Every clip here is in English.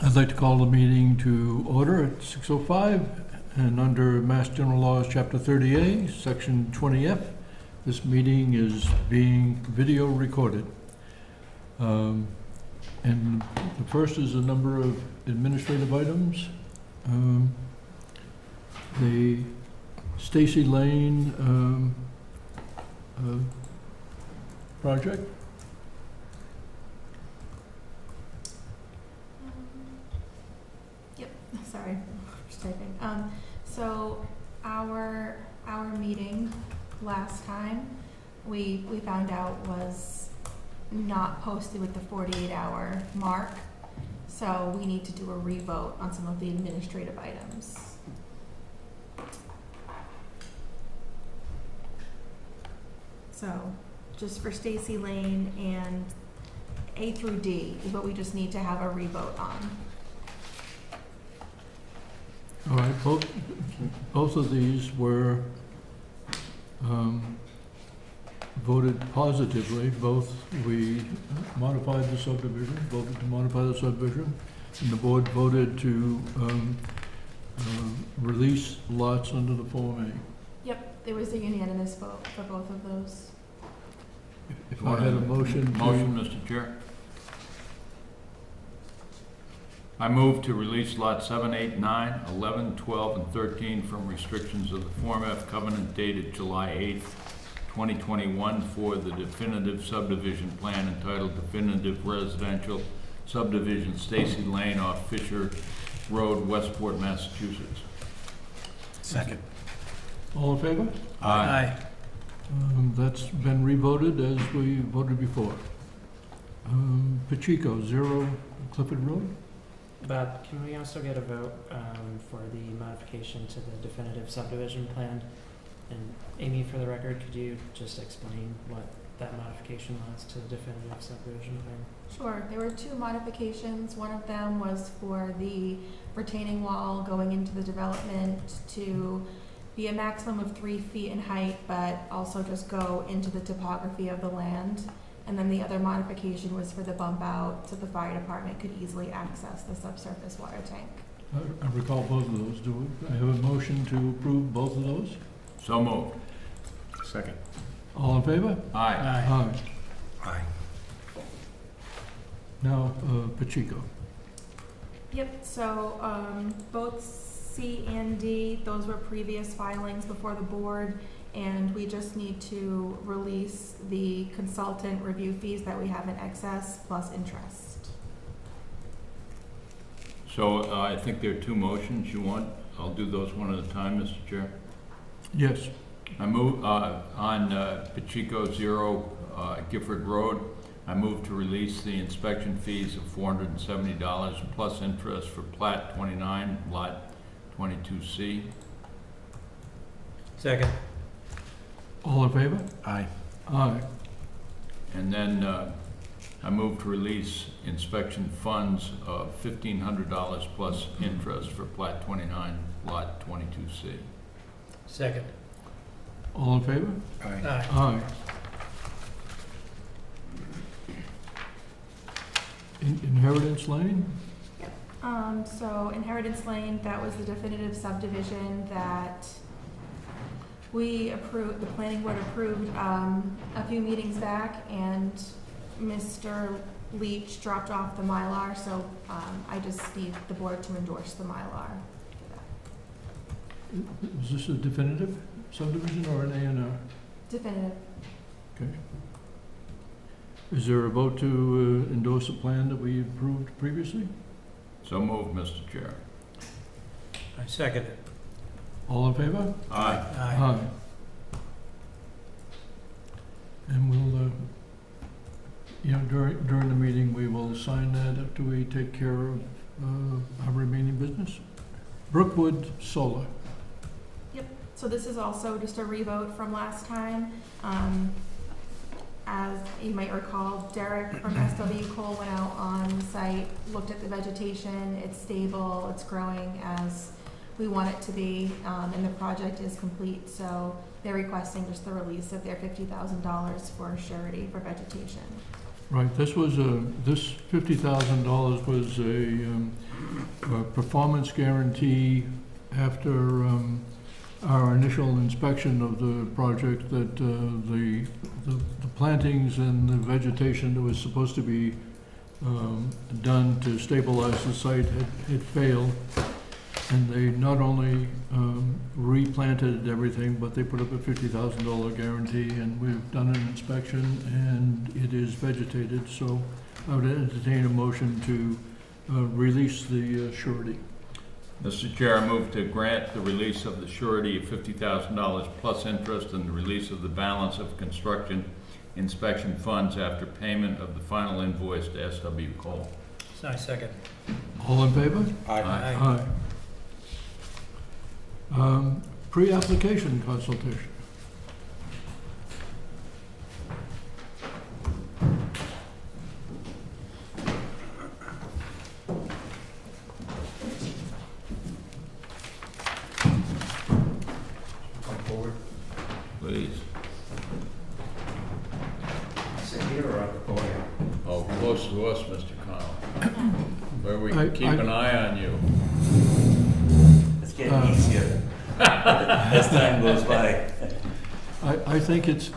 I'd like to call the meeting to order at 6:05, and under Mass General Laws, Chapter 30A, Section 20F, this meeting is being video recorded. And the first is a number of administrative items. The Stacy Lane project. Sorry, just typing. So our meeting last time we found out was not posted with the 48-hour mark. So we need to do a revote on some of the administrative items. So just for Stacy Lane and A through D is what we just need to have a revote on. All right, both of these were voted positively. Both, we modified the subdivision, voted to modify the subdivision, and the board voted to release lots under the Form A. Yep, there was a unanimous vote for both of those. If I had a motion to... Motion, Mr. Chair. I move to release Lot 7, 8, 9, 11, 12, and 13 from restrictions of the Form F covenant dated July 8, 2021 for the definitive subdivision plan entitled Definitive Residential Subdivision Stacy Lane off Fisher Road, Westport, Massachusetts. Second. All in favor? Aye. That's been revoted as we voted before. Pacheco, 0 Clifford Road. But can we also get a vote for the modification to the definitive subdivision plan? And Amy, for the record, could you just explain what that modification was to the definitive subdivision plan? Sure, there were 2 modifications. One of them was for the retaining wall going into the development to be a maximum of 3 feet in height, but also just go into the topography of the land. And then the other modification was for the bump out so the fire department could easily access the subsurface water tank. I recall both of those. Do I have a motion to approve both of those? So moved. Second. All in favor? Aye. Aye. Aye. Now, Pacheco. Yep, so both C and D, those were previous filings before the board, and we just need to release the consultant review fees that we have in excess plus interest. So I think there are 2 motions you want. I'll do those one at a time, Mr. Chair. Yes. I move on Pacheco 0 Gifford Road. I move to release the inspection fees of $470 plus interest for Plat 29, Lot 22C. Second. All in favor? Aye. Aye. And then I move to release inspection funds of $1,500 plus interest for Plat 29, Lot 22C. Second. All in favor? Aye. Aye. Inheritance Lane? So Inheritance Lane, that was the definitive subdivision that we approved, the planning board approved a few meetings back, and Mr. Leach dropped off the Mylar, so I just need the board to endorse the Mylar. Is this a definitive subdivision or an A&R? Definitive. Okay. Is there a vote to endorse a plan that we approved previously? So moved, Mr. Chair. I second it. All in favor? Aye. Aye. And we'll, during the meeting, we will sign that after we take care of our remaining business. Brookwood Solar. So this is also just a revote from last time. As you might recall, Derek from SW Cole went out on site, looked at the vegetation. It's stable, it's growing as we want it to be, and the project is complete. So they're requesting just the release of their $50,000 for surety for vegetation. Right, this was this $50,000 was a performance guarantee after our initial inspection of the project, that the plantings and the vegetation that was supposed to be done to stabilize the site had failed. And they not only replanted everything, but they put up a $50,000 guarantee, and we've done an inspection, and it is vegetated. So I would entertain a motion to release the surety. Mr. Chair, I move to grant the release of the surety of $50,000 plus interest and the release of the balance of construction inspection funds after payment of the final invoice to SW Cole. So I second. All in favor? Aye. Pre-application consultation. Come forward. Please. Sit here or at the podium? Oh, close to us, Mr. Connell, where we I- can keep an eye on you. It's getting easier as time goes by. I think it's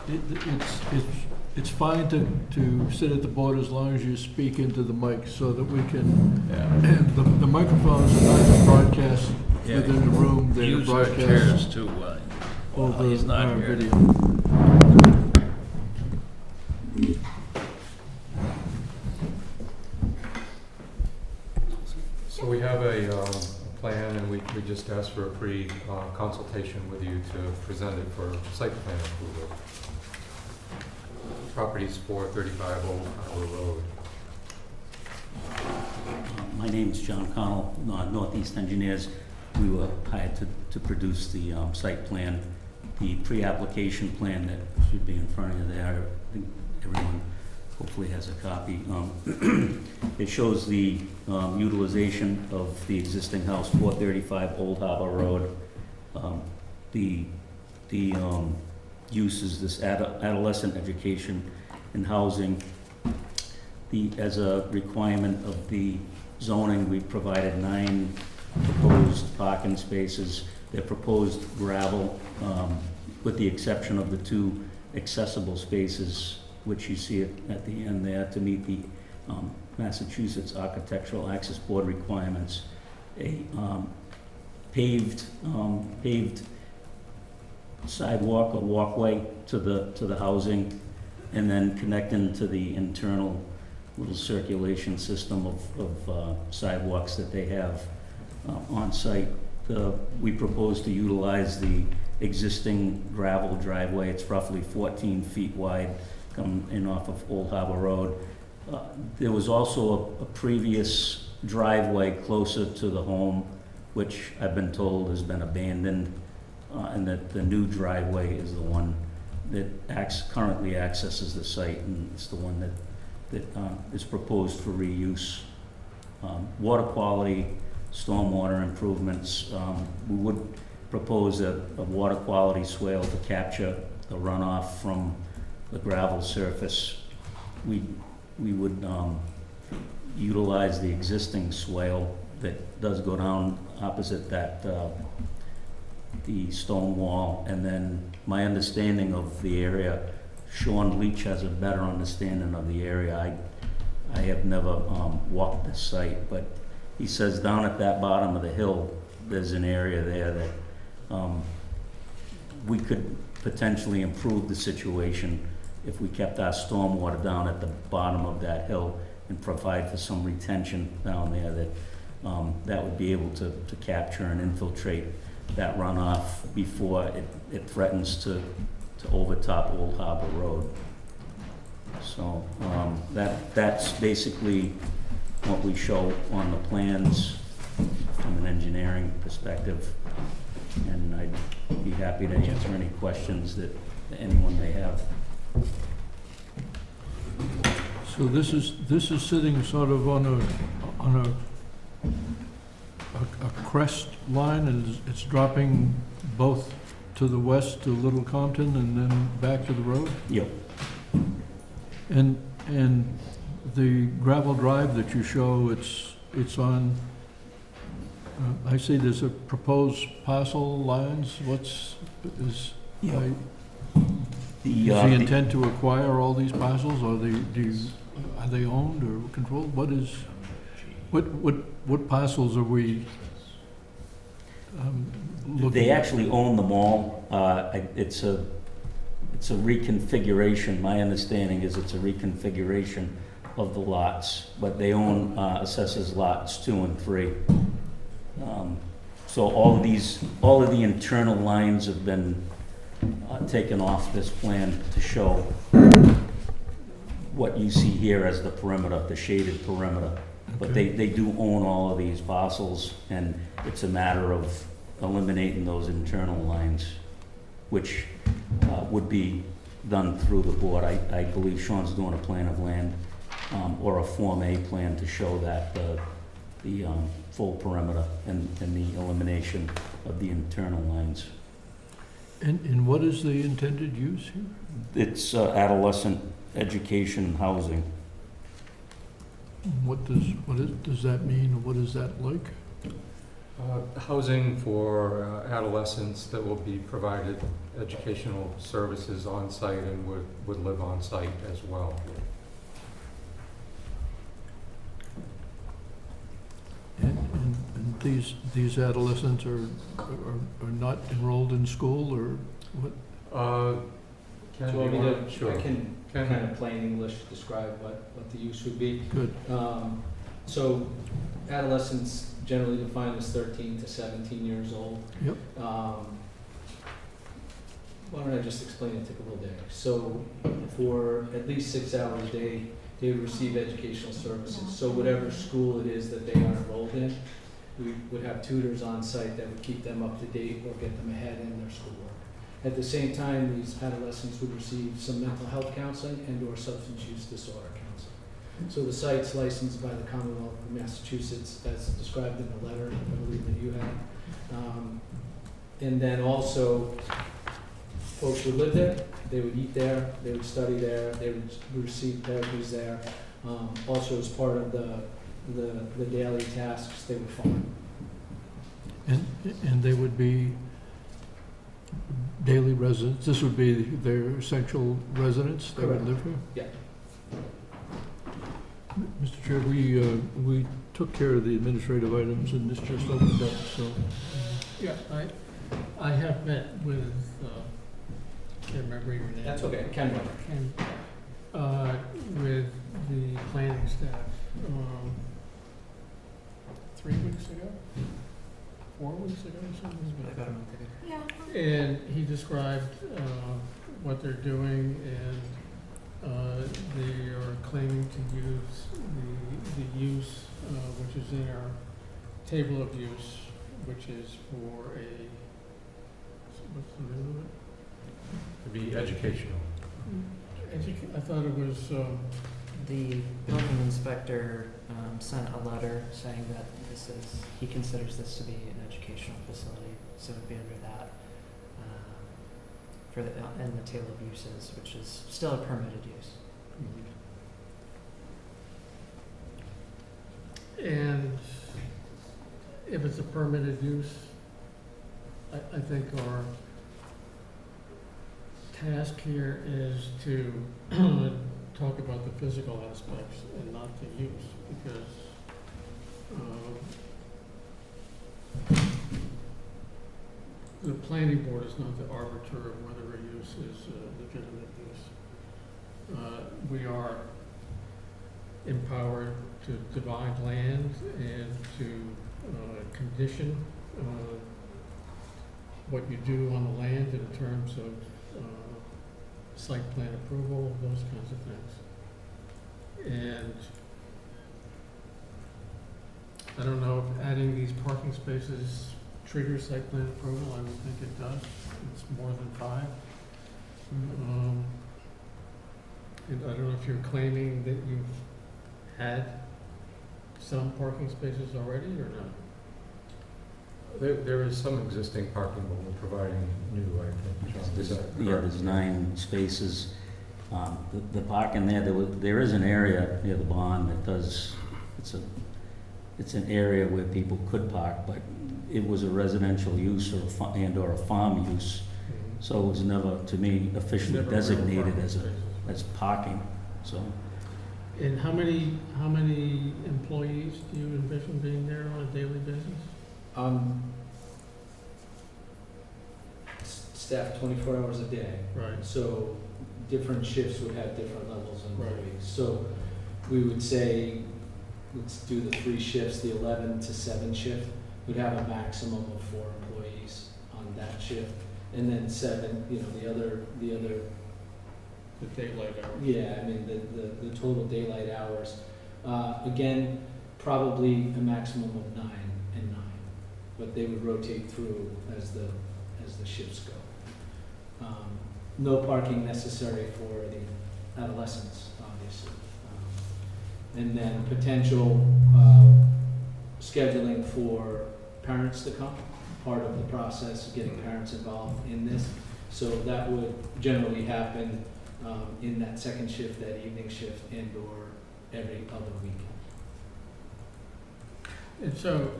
fine to sit at the board as long as you speak into the mic so that we can, Yeah. and the microphones are not just broadcast Yeah. within the room, they're Use our broadcast chairs too, over he's not our here. video. So we have a plan, and we just asked for a pre-consultation with you to present it for site plan approval. Property's 435 Old Harbor Road. My name's John Connell, Northeast Engineers. We were hired to produce the site plan. The pre-application plan that should be in front of you there, I think everyone hopefully has a copy. It shows the utilization of the existing house, 435 Old Harbor Road. The use is this adolescent education and housing. As a requirement of the zoning, we provided 9 proposed parking spaces. They're proposed gravel, with the exception of the 2 accessible spaces, which you see at the end there, to meet the Massachusetts Architectural Access Board requirements. A paved sidewalk or walkway to the housing, and then connecting to the internal little circulation system of sidewalks that they have on site. We propose to utilize the existing gravel driveway. It's roughly 14 feet wide, coming in off of Old Harbor Road. There was also a previous driveway closer to the home, which I've been told has been abandoned, and that the new driveway is the one that currently accesses the site, and it's the one that is proposed for reuse. Water quality, stormwater improvements, we would propose a water quality swale to capture the runoff from the gravel surface. We would utilize the existing swale that does go down opposite that the stone wall. And then my understanding of the area, Sean Leach has a better understanding of the area. I have never walked the site, but he says down at that bottom of the hill, there's an area there that we could potentially improve the situation if we kept our stormwater down at the bottom of that hill and provide for some retention down there that would be able to capture and infiltrate that runoff before it threatens to overtop Old Harbor Road. So that's basically what we show on the plans from an engineering perspective, and I'd be happy to answer any questions that anyone may have. So this is sitting sort of on a crest line, and it's dropping both to the west to Little Compton and then back to the road? Yep. And And the gravel drive that you show, it's on, I see there's a proposed parcel lines, is Yeah. the intent to acquire all these parcels, or are they owned or controlled? What parcels are we looking They at? actually own them all. It's a reconfiguration. My understanding is it's a reconfiguration of the lots, but they own assessors lots 2 and 3. So all of the internal lines have been taken off this plan to show what you see here as the perimeter, the shaded perimeter. But Okay. they do own all of these parcels, and it's a matter of eliminating those internal lines, which would be done through the board. I believe Sean's doing a plan of land, or a Form A plan to show that the full perimeter and the elimination of the internal lines. And what is the intended use here? It's adolescent education housing. What does that mean, or what is that like? Housing for adolescents that will be provided educational services on site and would live on site as well. And these adolescents are not enrolled in school, or what? Ken, Do you want me to, sure. I can Ken? kind of plain English describe what the use would be. Good. So adolescents generally defined as 13 to 17 years old. Yep. Why don't I just explain a typical day? So for at least 6 hours a day, they would receive educational services. So whatever school it is that they are enrolled in, we would have tutors on site that would keep them up to date or get them ahead in their schoolwork. At the same time, these adolescents would receive some mental health counseling and/or substance use disorder counseling. So the site's licensed by the Commonwealth of Massachusetts, as described in the letter I believe that you had. And then also, folks would live there, they would eat there, they would study there, they would receive therapies there. Also, as part of the daily tasks, they would farm. And they would be daily residents? This would be their essential residence? They would Correct. live here? Yeah. Mr. Chair, we took care of the administrative items, and this just opened up, so. Yeah, I have met with, can't remember your name. That's okay, Ken Weber. With the planning staff, 3 weeks ago? 4 weeks ago, something like that. About a month ago. Yeah. And he described what they're doing, and they are claiming to use the use, which is in our table of use, which is for what's the name of it? To be educational. I thought it was, The building inspector sent a letter saying that he considers this to be an educational facility, so it'd be under that, in the table of uses, which is still a permitted use. and if it's a permitted use, I think our task here is to talk about the physical aspects and not the use, because the planning board is not the arbiter of whether a use is a legitimate use. We are empowered to divide land and to condition what you do on the land in terms of site plan approval, those kinds of things. And I don't know if adding these parking spaces triggers site plan approval. I would think it does. It's more than 5. And I don't know if you're claiming that you've had some parking spaces already or not. There is some existing parking, but we're providing new, I think. John. Is that correct? Yeah, there's 9 spaces. The parking there is an area near the barn that does, it's an area where people could park, but it was a residential use or a farm use, so it was never, to me, officially Never designated real as parking as parking, so. And how many employees do you envision being there on a daily basis? Staff 24 hours a day. Right. So different shifts would have different levels of Right. employees. So we would say, let's do the 3 shifts, the 11 to 7 shift would have a maximum of 4 employees on that shift. And then 7, the other, The daylight hours? yeah, I mean, the total daylight hours. Again, probably a maximum of 9 and 9, but they would rotate through as the shifts go. No parking necessary for the adolescents, obviously. And then potential scheduling for parents to come, part of the process, getting parents involved in this. So that would generally happen in that second shift, that evening shift, and/or every other weekend. And so,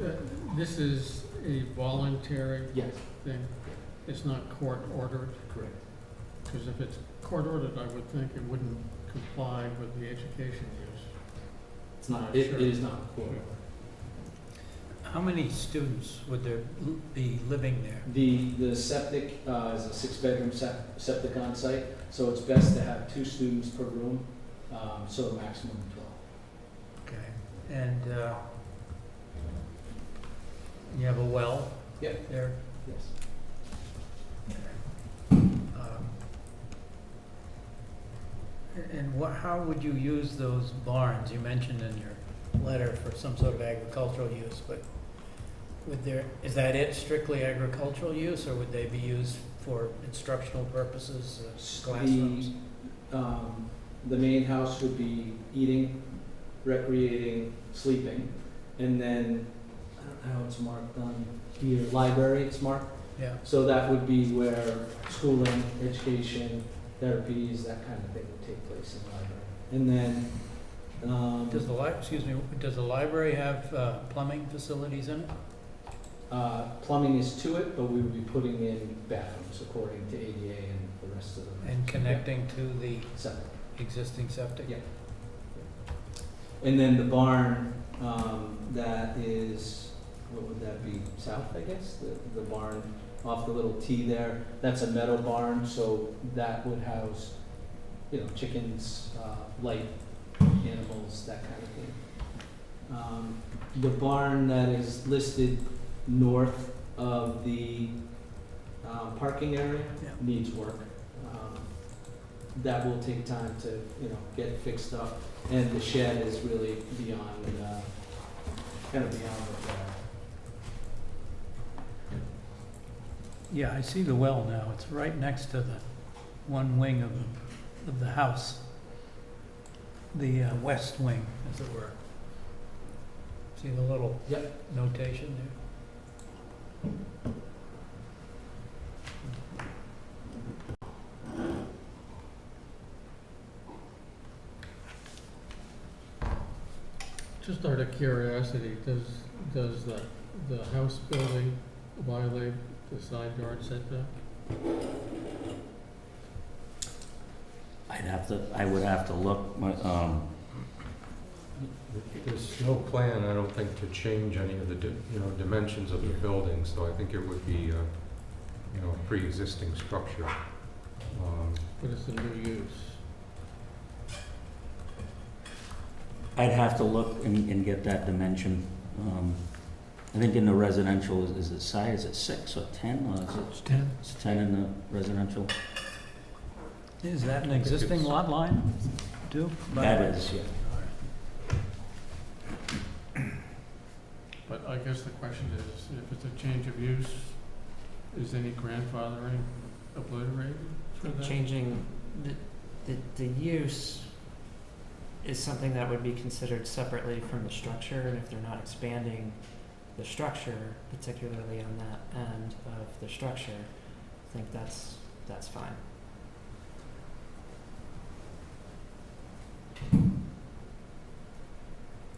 this is a voluntary Yes, thing? It's not court-ordered? correct. Because if it's court-ordered, I would think it wouldn't comply with the education use. It's not, Not it sure. is not court. How many students would there be living there? The septic is a 6-bedroom septic on site, so it's best to have 2 students per room, so a maximum of 12. Okay. And you have a well Yep. there? Yes. And how would you use those barns? You mentioned in your letter for some sort of agricultural use, but is that it, strictly agricultural use, or would they be used for instructional purposes, classrooms? The main house would be eating, recreating, sleeping, and then, I don't know how it's marked on here, library, it's marked. Yeah. So that would be where schooling, education, therapies, that kind of thing would take place in the library. And then, Does the library have plumbing facilities in it? plumbing is to it, but we would be putting in bathrooms according to ADA and the rest of the. And connecting to the Septic. existing septic? Yeah. And then the barn, that is, what would that be, south, I guess? The barn off the little T there, that's a meadow barn, so that would house, chickens, light animals, that kind of thing. The barn that is listed north of the parking area Yeah. needs work. That will take time to, get fixed up, and the shed is really beyond, kind of beyond repair. Yeah, I see the well now. It's right next to the one wing of the house. The west wing, as it were. See the little notation there? Just out of curiosity, does the house building violate the side yard setback? I would have to look, There's no plan, I don't think, to change any of the, dimensions of the building, so I think it would be, a pre-existing structure. But it's a new use. I'd have to look and get that dimension. I think in the residential, is it 6 or 10, or is it? It's 10. It's 10 in the residential? Is that an think existing it's- lot line, too? That is, yeah. But I guess the question is, if it's a change of use, is any grandfathering obliterated for that? Changing the use is something that would be considered separately from the structure, and if they're not expanding the structure, particularly on that end of the structure, I think that's fine.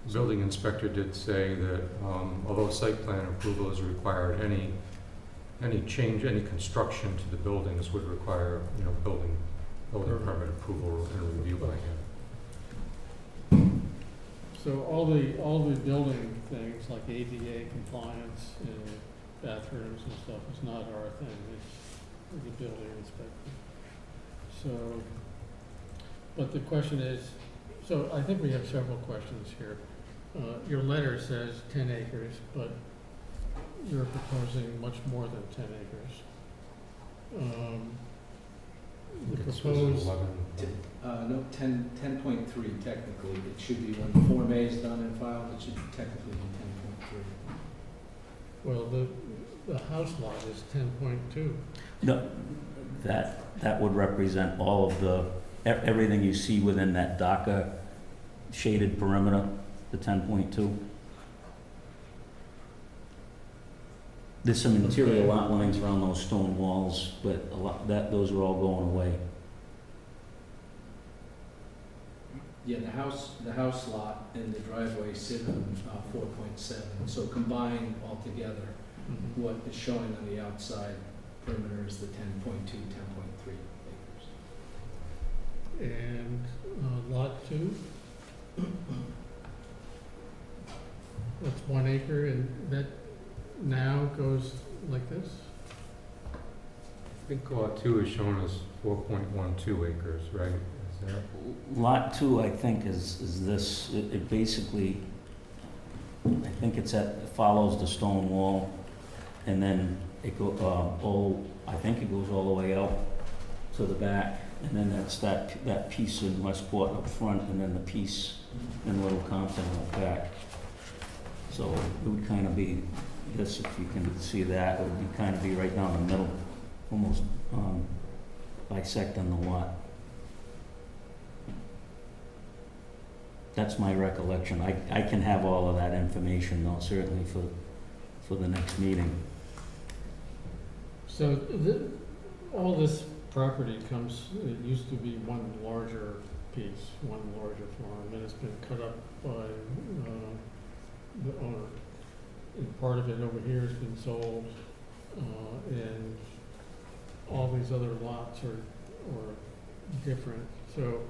Building inspector did say that although site plan approval is required, any change, any construction to the buildings would require, building permit approval and review by him. So all the building things like ADA compliance and bathrooms and stuff is not our thing, it's the building inspector. So, but the question is, so I think we have several questions here. Your letter says 10 acres, but you're proposing much more than 10 acres. The It's proposed, 11. No, 10.3 technically. It should be, when the Form A is done and filed, it should technically be 10.3. well, the house lot is 10.2. No, that would represent all of everything you see within that DACA shaded perimeter, the 10.2. There's some interior lot lines around those stone walls, but those are all going away. Yeah, the house lot and the driveway sit on 4.7. So combined altogether, what is showing on the outside perimeter is the 10.2, 10.3 acres. And lot 2? That's 1 acre, and that now goes like this? I think lot 2 is shown as 4.12 acres, right? Is that? Lot 2, I think, is this. It basically, I think it follows the stone wall, and then it I think it goes all the way out to the back, and then that's that piece in Westport up front, and then the piece in Little Compton out back. So it would kind of be this, if you can see that, it would be kind of be right down the middle, almost bisecting the lot. That's my recollection. I can have all of that information though, certainly for the next meeting. So all this property it used to be one larger piece, one larger farm, and it's been cut up by the owner. And part of it over here has been sold, and all these other lots are different. So,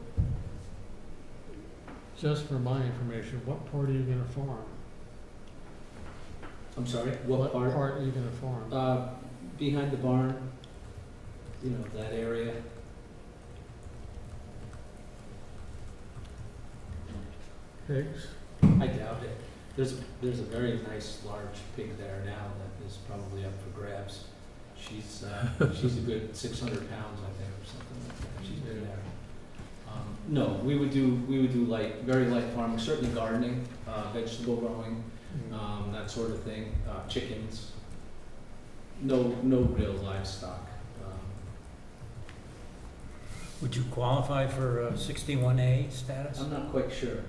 just for my information, what part are you gonna farm? I'm sorry, what part? Are you gonna farm? Behind the barn, that area. Pigs? I doubt it. There's a very nice large pig there now that is probably up for grabs. She's a good 600 pounds, I think, or something like that. She's been there. No, we would do very light farming, certainly gardening, vegetable growing, that sort of thing, chickens. No real livestock. Would you qualify for 61A status? I'm not quite sure.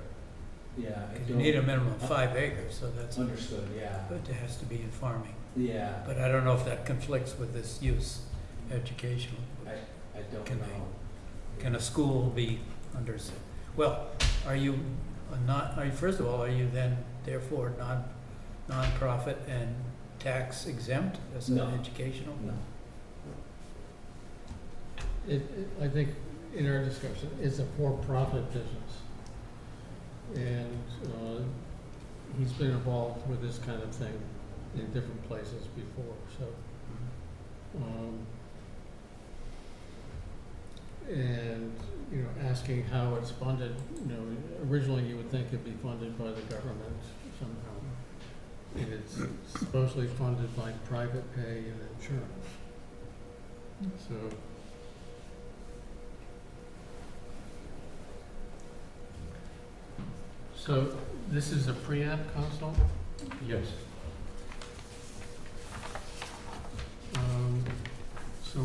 Yeah, I You don't. need a minimum of 5 acres, so that's, Understood, yeah. but it has to be in farming. Yeah, But I don't know if that conflicts with this use, educational. I don't Can know. Can a school be under, well, are you first of all, are you then therefore non-profit and tax exempt as an No. educational? No. I think in our discussion, it's a for-profit business. And he's been involved with this kind of thing in different places before, so. And, asking how it's funded, originally you would think it'd be funded by the government somehow. And it's supposedly funded by private pay and insurance. So this is a preamp console? Yes. So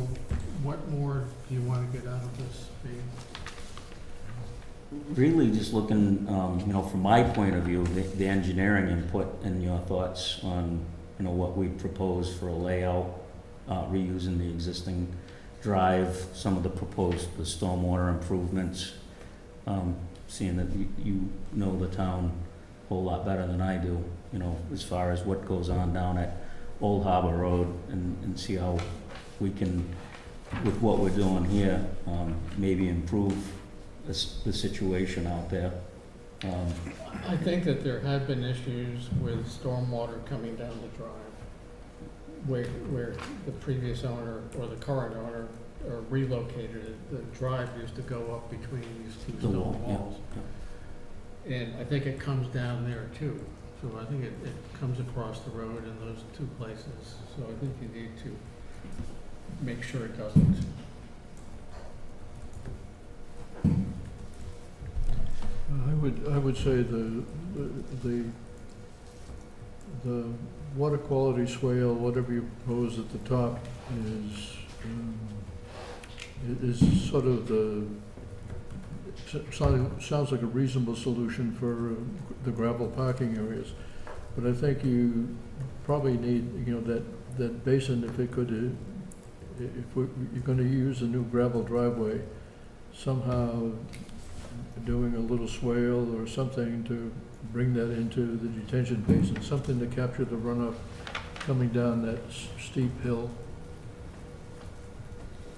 what more do you want to get out of this meeting? Really just looking, from my point of view, the engineering input and your thoughts on, what we propose for a layout, reusing the existing drive, some of the proposed, the stormwater improvements, seeing that you know the town whole lot better than I do, you know, as far as what goes on down at Old Harbor Road, and see how we can, with what we're doing here, maybe improve the situation out there. I think that there have been issues with stormwater coming down the drive, where the previous owner or the current owner relocated it. The drive used to go up between these two The stone wall, yeah, walls. And I think it comes down there too. So I think it comes across the road in those two places. So I think you need to make sure it doesn't. I would say the water quality swale, whatever you propose at the top, is sort of sounds like a reasonable solution for the gravel parking areas. But I think you probably need, you know, that basin, if it could, you're gonna use a new gravel driveway, somehow doing a little swale or something to bring that into the detention basin, something to capture the runoff coming down that steep hill.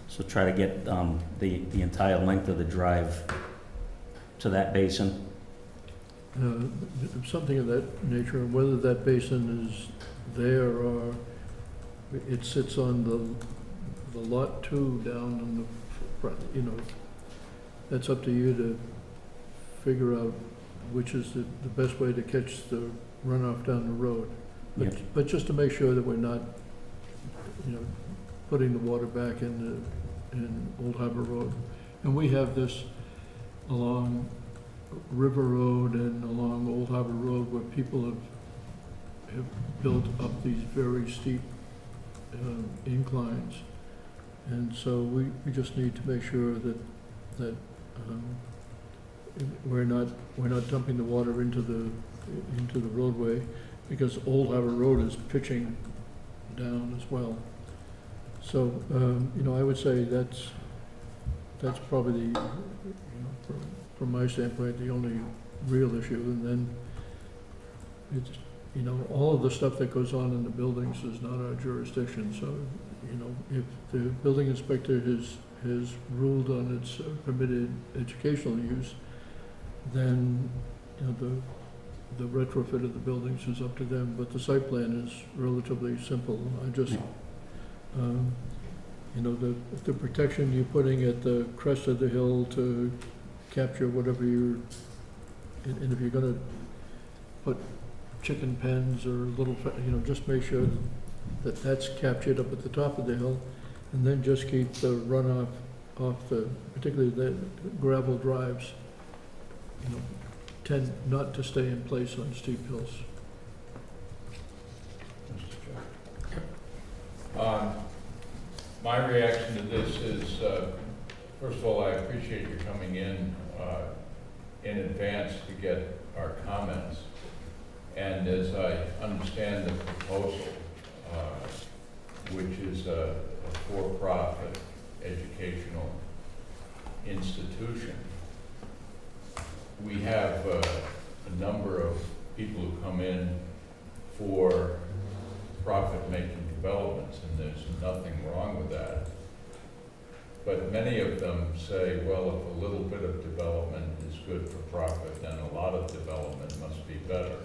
So try to get the entire length of the drive to that basin. Something of that nature, whether that basin is there or it sits on the lot 2 down on the front, you know, that's up to you to figure out which is the best way to catch the runoff down the road. Yep. But just to make sure that we're not, you know, putting the water back in Old Harbor Road. And we have this along River Road and along Old Harbor Road where people have built up these very steep inclines. And so we just need to make sure that we're not dumping the water into the roadway, because Old Harbor Road is pitching down as well. So, you know, I would say that's probably the, you know, from my standpoint, the only real issue. And then it's, you know, all of the stuff that goes on in the buildings is not our jurisdiction. So, you know, if the building inspector has ruled on its permitted educational use, then, you know, the retrofit of the buildings is up to them. But the site plan is relatively simple. I just, you know, the protection you're putting at the crest of the hill to capture whatever and if you're gonna put chicken pens or little, you know, just make sure that that's captured up at the top of the hill, and then just keep the runoff off particularly the gravel drives, you know, tend not to stay in place on steep hills. My reaction to this is, first of all, I appreciate your coming in advance to get our comments. And as I understand the proposal, which is a for-profit educational institution, we have a number of people who come in for profit-making developments, and there's nothing wrong with that. But many of them say, well, if a little bit of development is good for profit, then a lot of development must be better.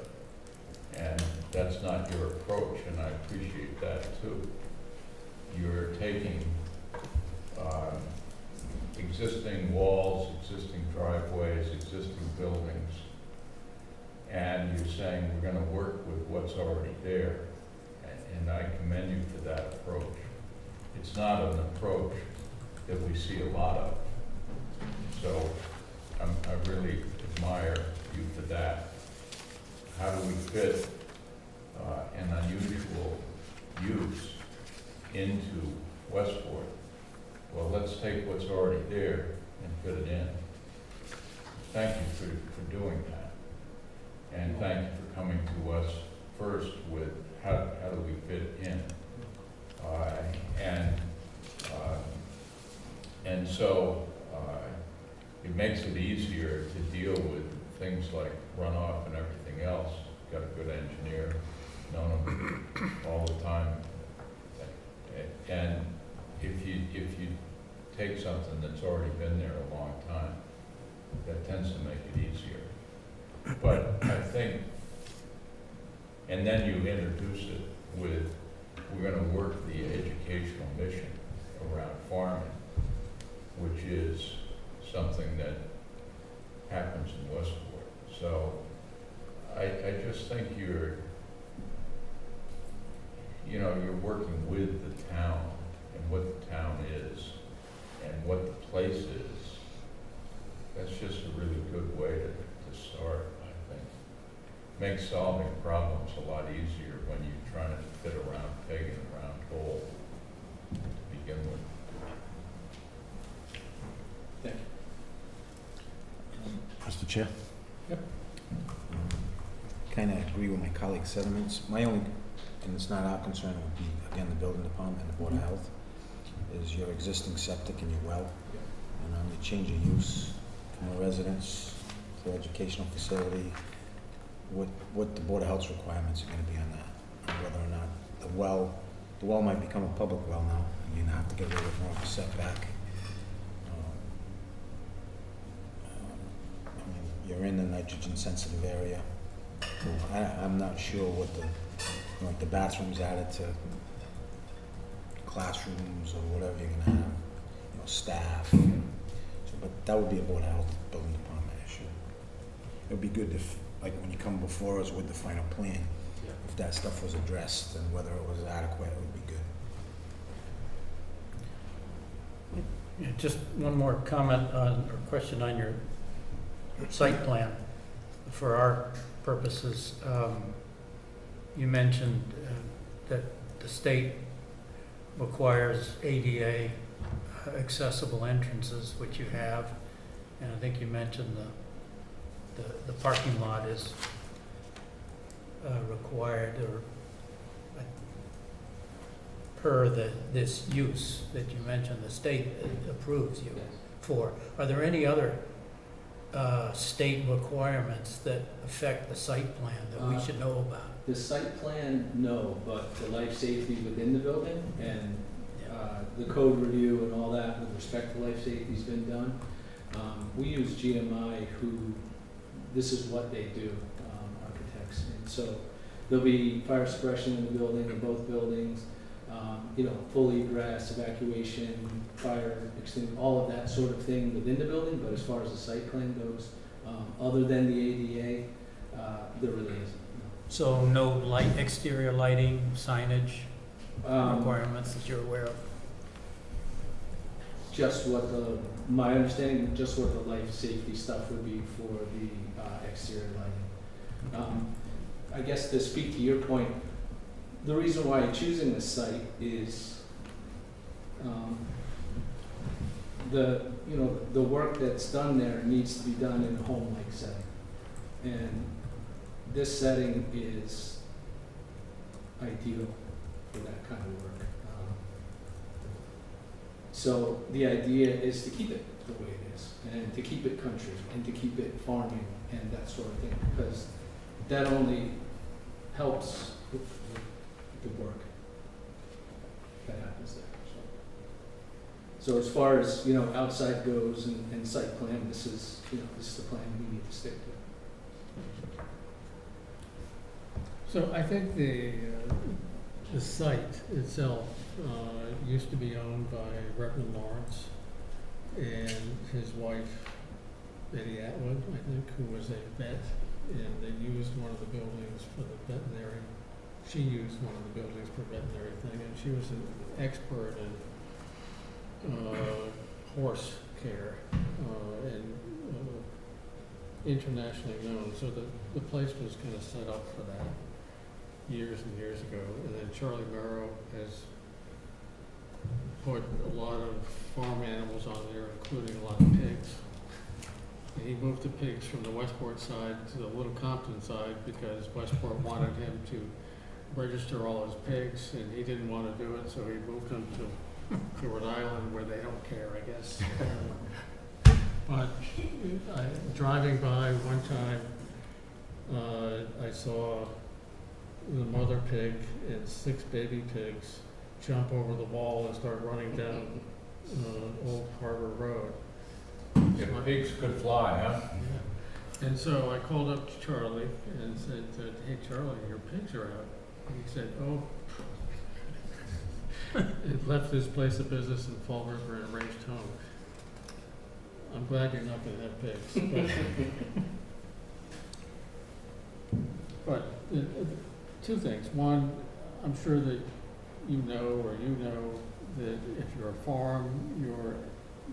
And that's not your approach, and I appreciate that too. You're taking existing walls, existing driveways, existing buildings, and you're saying we're going to work with what's already there. And I commend you for that approach. It's not an approach that we see a lot of. So I really admire you for that. How do we fit an unusual use into Westport? Well, let's take what's already there and fit it in. Thank you for doing that. And thank you for coming to us first with how do we fit in. And so it makes it easier to deal with things like runoff and everything everything else. Got a good engineer, known him all the time. And if you take something that's already been there a long time, that tends to make it easier. But I think, and then you introduce it with, we're gonna work the educational mission around farming, which is something that happens in Westport. So I just think you're working with the town and what the town is and what the place is. That's just a really good way to start, I think. Makes solving problems a lot easier when you're trying to fit a round peg in a round hole to begin with. Thank you. Mr. Chair? Yep. Kind of agree with my colleague's sentiments. My only, and it's not our concern, would be, again, the building department and the Board of Health, is your existing septic and your well. And on the change of use from a residence to educational facility, what the Board of Health's requirements are going to be on that, and whether or not the well might become a public well now, and you have to get a little bit more of a setback. I mean, you're in the nitrogen sensitive area. I'm not sure what the bathrooms added to classrooms or whatever you're gonna have, staff. So, but that would be a Board of Health building department issue. It would be good if, like, when you come before us with the final plan, if that stuff was addressed and whether it was adequate, it would be good. Yeah, just one more comment on, or question on your site plan. For our purposes, you mentioned that the state requires ADA accessible entrances, which you have, and I think you mentioned the parking lot is required, or per this use that you mentioned, the state approves you for. Are there any other state requirements that affect the site plan that we should know about? The site plan, no, but the life safety within the building and the code review and all that with respect to life safety's been done. We use GMI, who, this is what they do, architects. And so there'll be fire suppression in the building, in both buildings, full egress, evacuation, fire extinguishing, all of that sort of thing within the building. But as far as the site plan goes, other than the ADA, there really isn't. So no exterior lighting, signage requirements that you're aware of? Just what my understanding, just what the life safety stuff would be for the exterior lighting. I guess to speak to your point, the reason why I'm choosing this site is the work that's done there needs to be done in a home-like setting, and this setting is ideal for that kind of work. So the idea is to keep it the way it is, and to keep it country, and to keep it farming and that sort of thing, because that only helps with the work that happens there. So as far as outside goes and site plan, this is the plan we need to stick to. So I think the site itself used to be owned by Reverend Lawrence and his wife, Betty Atwood, I think, who was a vet, and they used one of the buildings for the veterinary. She used one of the buildings for veterinary thing, and she was an expert in horse care and internationally known. So the place was kind of set up for that years and years ago. And then Charlie Merrow has put a lot of farm animals on there, including a lot of pigs. And he moved the pigs from the Westport side to the Little Compton side because Westport wanted him to register all his pigs, and he didn't want to do it, so he moved them to Rhode Island, where they don't care, I guess. But driving by one time, I saw the mother pig and 6 baby pigs jump over the wall and start running down Old Harbor Road. If pigs could fly, huh? Yeah. And so I called up to Charlie and said, hey Charlie, your pigs are out. And he said, oh, it left this place of business in Fall River and raced home. I'm glad you're not gonna have pigs. But two things. One, I'm sure that you know that if you're a farm,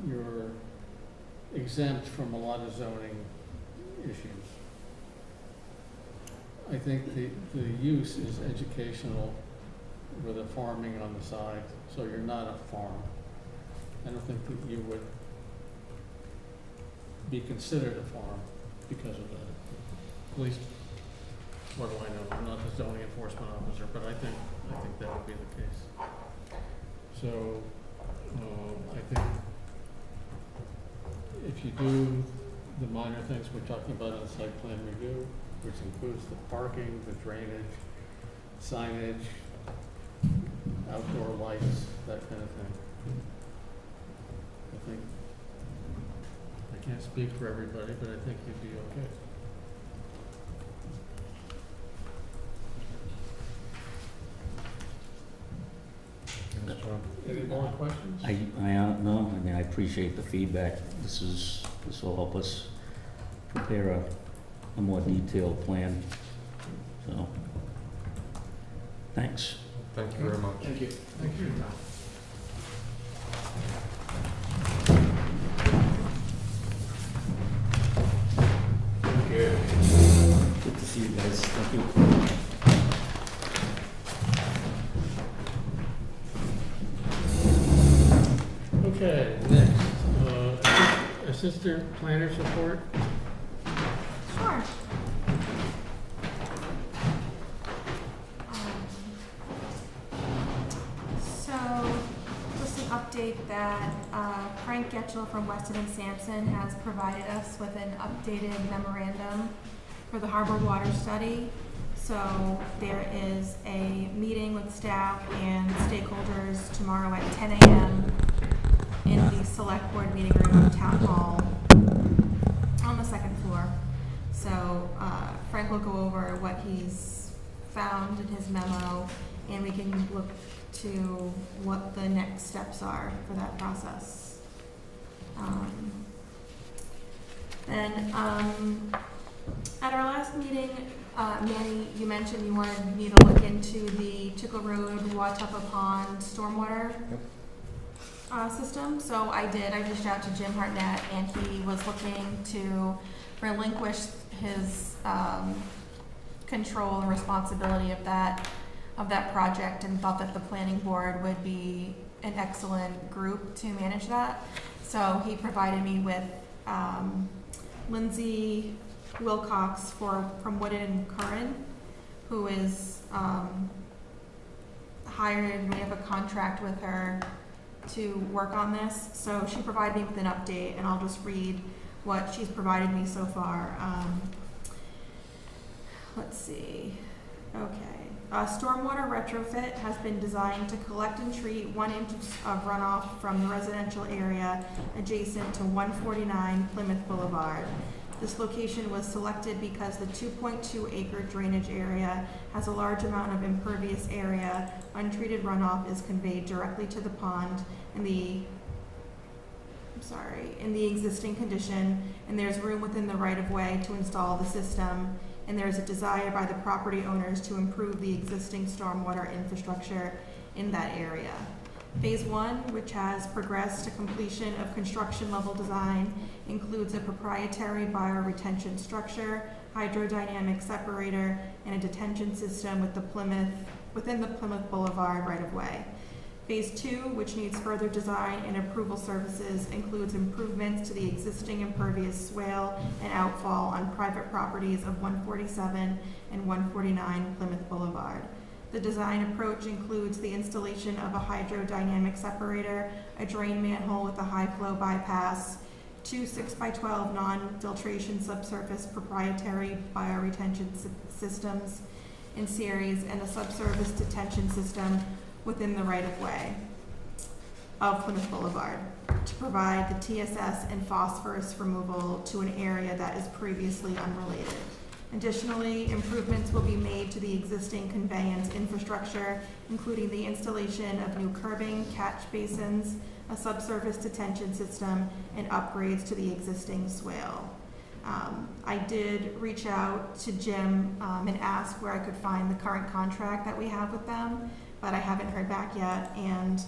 you're exempt from a lot of zoning issues. I think the use is educational with a farming on the side, so you're not a farm. I don't think that you would be considered a farm because of that. At least, what do I know? I'm not the zoning enforcement officer, but I think that would be the case. So, I think if you do the minor things we're talking about in the site plan review, which includes the parking, the drainage, signage, outdoor lights, that kind of thing. I think, I can't speak for everybody, but I think you'd be okay. Any more questions? I don't know, I mean, I appreciate the feedback. This will help us prepare a more detailed plan, so, thanks. Thank you very much. Thank you. Thank you. Good to see you guys, thank you. Okay, next, assistant planner's report. Sure. So, just an update that Frank Getchell from Weston and Sampson has provided us with an updated memorandum for the Harbor Water Study. So there is a meeting with staff and stakeholders tomorrow at 10 a.m. in the select board meeting room of Town Hall on the second floor. So Frank will go over what he's found in his memo, and we can look to what the next steps are for that process. At our last meeting, Manny, you mentioned you wanted me to look into the Tickle Road, Watuppa Pond stormwater system. So I did. I reached out to Jim Hartnett, and he was looking to relinquish his control and responsibility of that project, and thought that the planning board would be an excellent group to manage that. So he provided me with Lindsay Wilcox from Wooded and Curran, who is hired, and we have a contract with her to work on this. So she provided me with an update, and I'll just read what she's provided me so far. Let's see. Okay. A stormwater retrofit has been designed to collect and treat 1 inch of runoff from the residential area adjacent to 149 Plymouth Boulevard. This location was selected because the 2.2 acre drainage area has a large amount of impervious area. Untreated runoff is conveyed directly to the pond in the existing condition, and there's room within the right-of-way to install the system, and there's a desire by the property owners to improve the existing stormwater infrastructure in that area. Phase 1, which has progressed to completion of construction level design, includes a proprietary bioretention structure, hydrodynamic separator, and a detention system within the Plymouth Boulevard right-of-way. Phase 2, which needs further design and approval services, includes improvements to the existing impervious swale and outfall on private properties of 147 and 149 Plymouth Boulevard. The design approach includes the installation of a hydrodynamic separator, a drain manhole with a high flow bypass, 2 6x12 non-filtration subsurface proprietary bioretention systems in series, and a subsurface detention system within the right-of-way of Plymouth Boulevard to provide the TSS and phosphorus removal to an area that is previously unrelated. Additionally, improvements will be made to the existing conveyance infrastructure, including the installation of new curbing, catch basins, a subsurface detention system, and upgrades to the existing swale. I did reach out to Jim and ask where I could find the current contract that we have with them, but I haven't heard back yet. And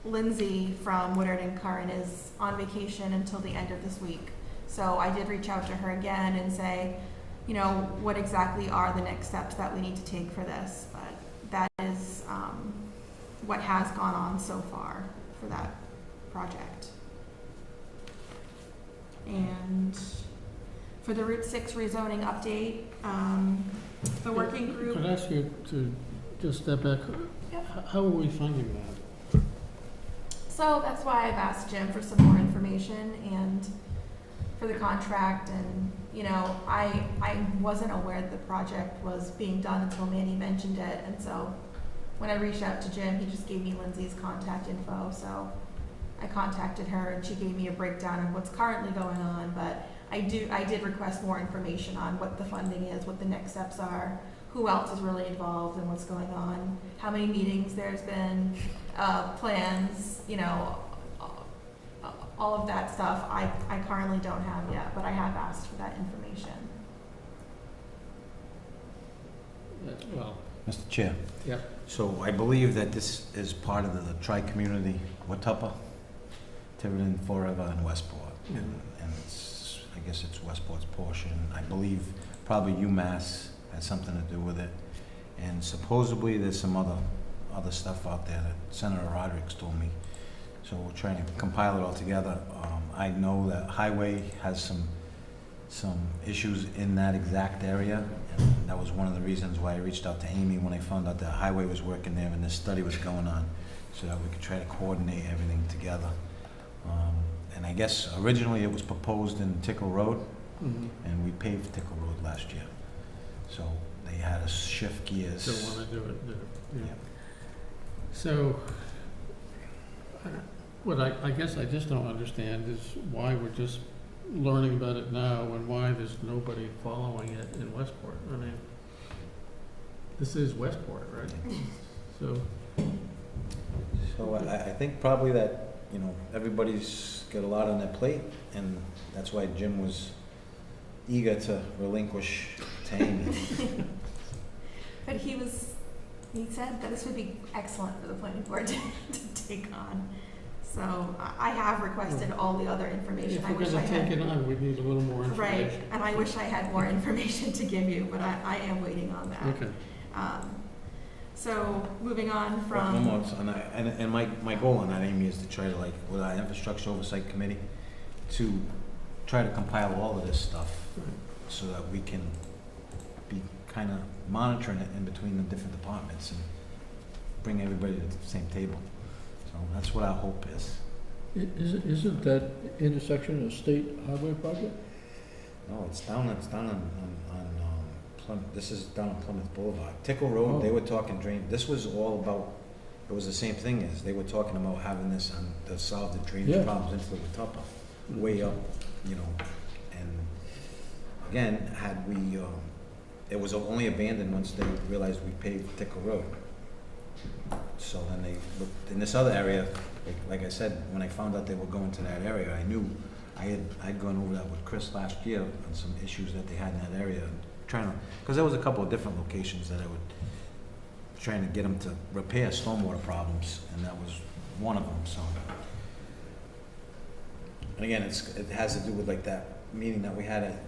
Lindsay from Woodard and Curran is on vacation until the end of this week. So I did reach out to her again and say, you know, what exactly are the next steps that we need to take for this? But that is what has gone on so far for that project. And for the Route 6 rezoning update, the working group. Could I ask you to just step back? Yep. How are we funding that? So that's why I've asked Jim for some more information and for the contract. And, you know, I wasn't aware that the project was being done until Manny mentioned it. And so when I reached out to Jim, he just gave me Lindsay's contact info. So I contacted her and she gave me a breakdown of what's currently going on. But I did request more information on what the funding is, what the next steps are, who else is really involved and what's going on, how many meetings there's been, plans, you know, all of that stuff I currently don't have yet, but I have asked for that information. Well, Mr. Chair. yeah. So I believe that this is part of the tri-community, Watuppa, Tiverton, Forever, and Westport. And it's, I guess it's Westport's portion. I believe probably UMass had something to do with it. And supposedly there's some other stuff out there that Senator Roderick's told me. So we're trying to compile it all together. I know that Highway has some issues in that exact area, and that was one of the reasons why I reached out to Amy when I found out that Highway was working there and this study was going on, so that we could try to coordinate everything together. And I guess originally it was proposed in Tickle Road, and we paved Tickle Road last year. So they had to shift gears. Don't want to do it there. Yeah. Yep. So, what I guess I just don't understand is why we're just learning about it now and why there's nobody following it in Westport. I mean, this is Westport, right? So I think probably that, you know, everybody's got a lot on their plate, and that's why Jim was eager to relinquish to Amy. But he said that this would be excellent for the planning board to take on. So I have requested all the other information. If I we're wish I going to take had. it on, we need a little more information. Right, and I wish I had more information to give you, but I am waiting on that. Okay. So moving on One from, more, and my goal on that, Amy, is to try to, like, with our infrastructure oversight committee, to try to compile all of this stuff so that we can be kind of monitoring it in between the different departments and bring everybody to the same table. So that's what our hope is. Isn't that intersection a state highway project? No, it's down on Plymouth, this is down on Plymouth Boulevard. Tickle Road, they were talking drain, this was all about, it was the same thing as, they were talking about having this on, to solve the drainage problems into the Watuppa, way up, you know. And again, had we, it was only abandoned once they realized we paved Tickle Road. So then they looked, in this other area, like I said, when I found out they were going to that area, I knew, I'd gone over that with Chris last year on some issues that they had in that area, trying to, because there was a couple of different locations that I would, trying to get them to repair stormwater problems, and that was one of them, so. And again, it has to do with like that meeting that we had at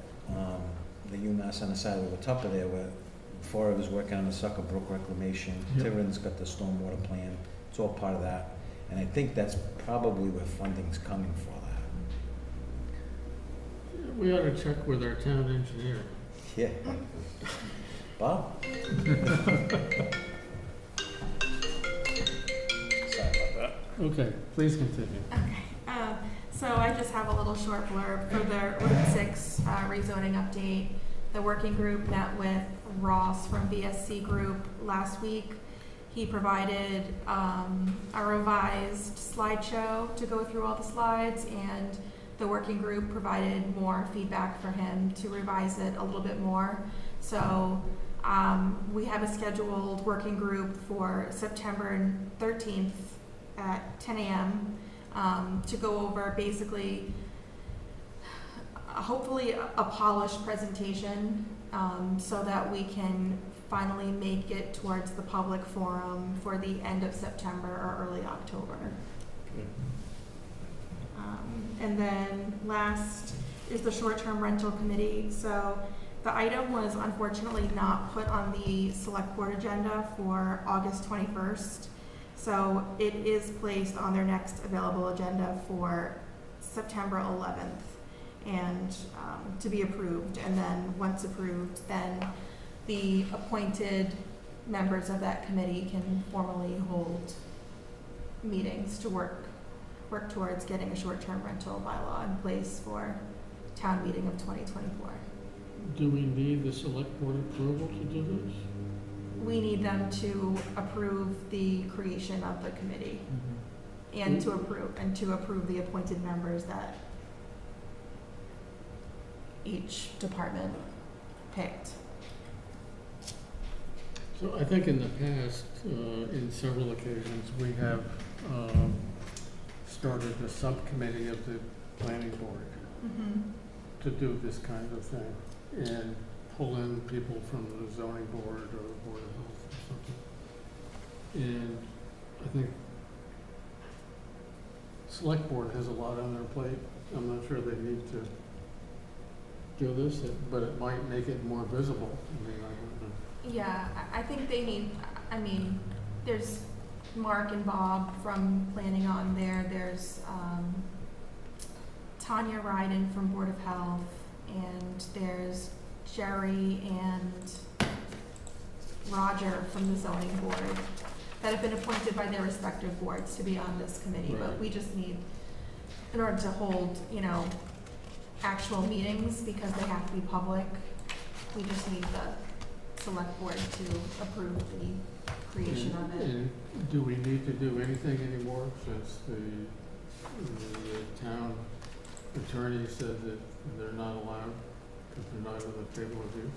the UMass on the side of the Watuppa there, where before I was working on the Sucker Brook reclamation, Yep. Tiverton's got the stormwater plan, it's all part of that. And I think that's probably where funding's coming for that. We ought to check with our town engineer. Yeah. Bob? Sorry about that. Okay, please continue. okay, just have a little short blurb for the Route 6 rezoning update. The working group met with Ross from VSC Group last week. He provided a revised slideshow to go through all the slides, and the working group provided more feedback for him to revise it a little bit more. So we have a scheduled working group for September 13th at 10 a.m. To go over basically, hopefully a polished presentation so that we can finally make it towards the public forum for the end of September or early October. And then last is the short-term rental committee. So the item was unfortunately not put on the select board agenda for August 21st. So it is placed on their next available agenda for September 11th and to be approved. And then once approved, then the appointed members of that committee can formally hold meetings to work towards getting a short-term rental bylaw in place for town meeting of 2024. Do we need the select board approval to do this? We need them to approve the creation of the committee and to approve the appointed members that each department picked. So I think in the past, in several occasions, we have started a subcommittee of the planning board to do this kind of thing and pull in people from the zoning board or the board of health or something. And I think select board has a lot on their plate. I'm not sure they need to do this, but it might make it more visible. I mean, I don't know. Yeah, I think they need, I mean, there's Mark and Bob from planning on there. There's Tanya Ryden from Board of Health, and there's Jerry and Roger from the zoning board that have been appointed by their respective boards to be on this committee. But Right. we just need, in order to hold, actual meetings, because they have to be public, we just need the select board to approve the creation of it. And do we need to do anything anymore since the town attorney said that they're not allowed because they're not on the table of use?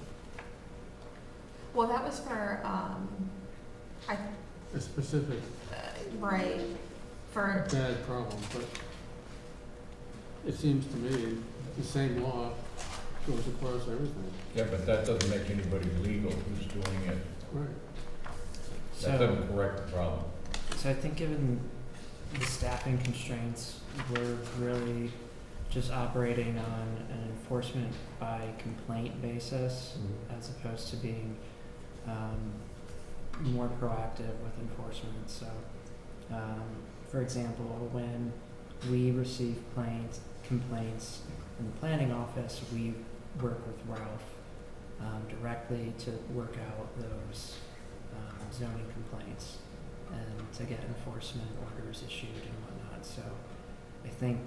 Well, that was for, A specific right, for, bad problem, but it seems to me the same law goes across everything. Yeah, but that doesn't make anybody legal who's doing it. Right. That doesn't correct the problem. So I think given the staffing constraints, we're really just operating on an enforcement by complaint basis as opposed to being more proactive with enforcement. So, for example, when we receive complaints in the planning office, we work with Ralph directly to work out those zoning complaints and to get enforcement orders issued and whatnot. So I think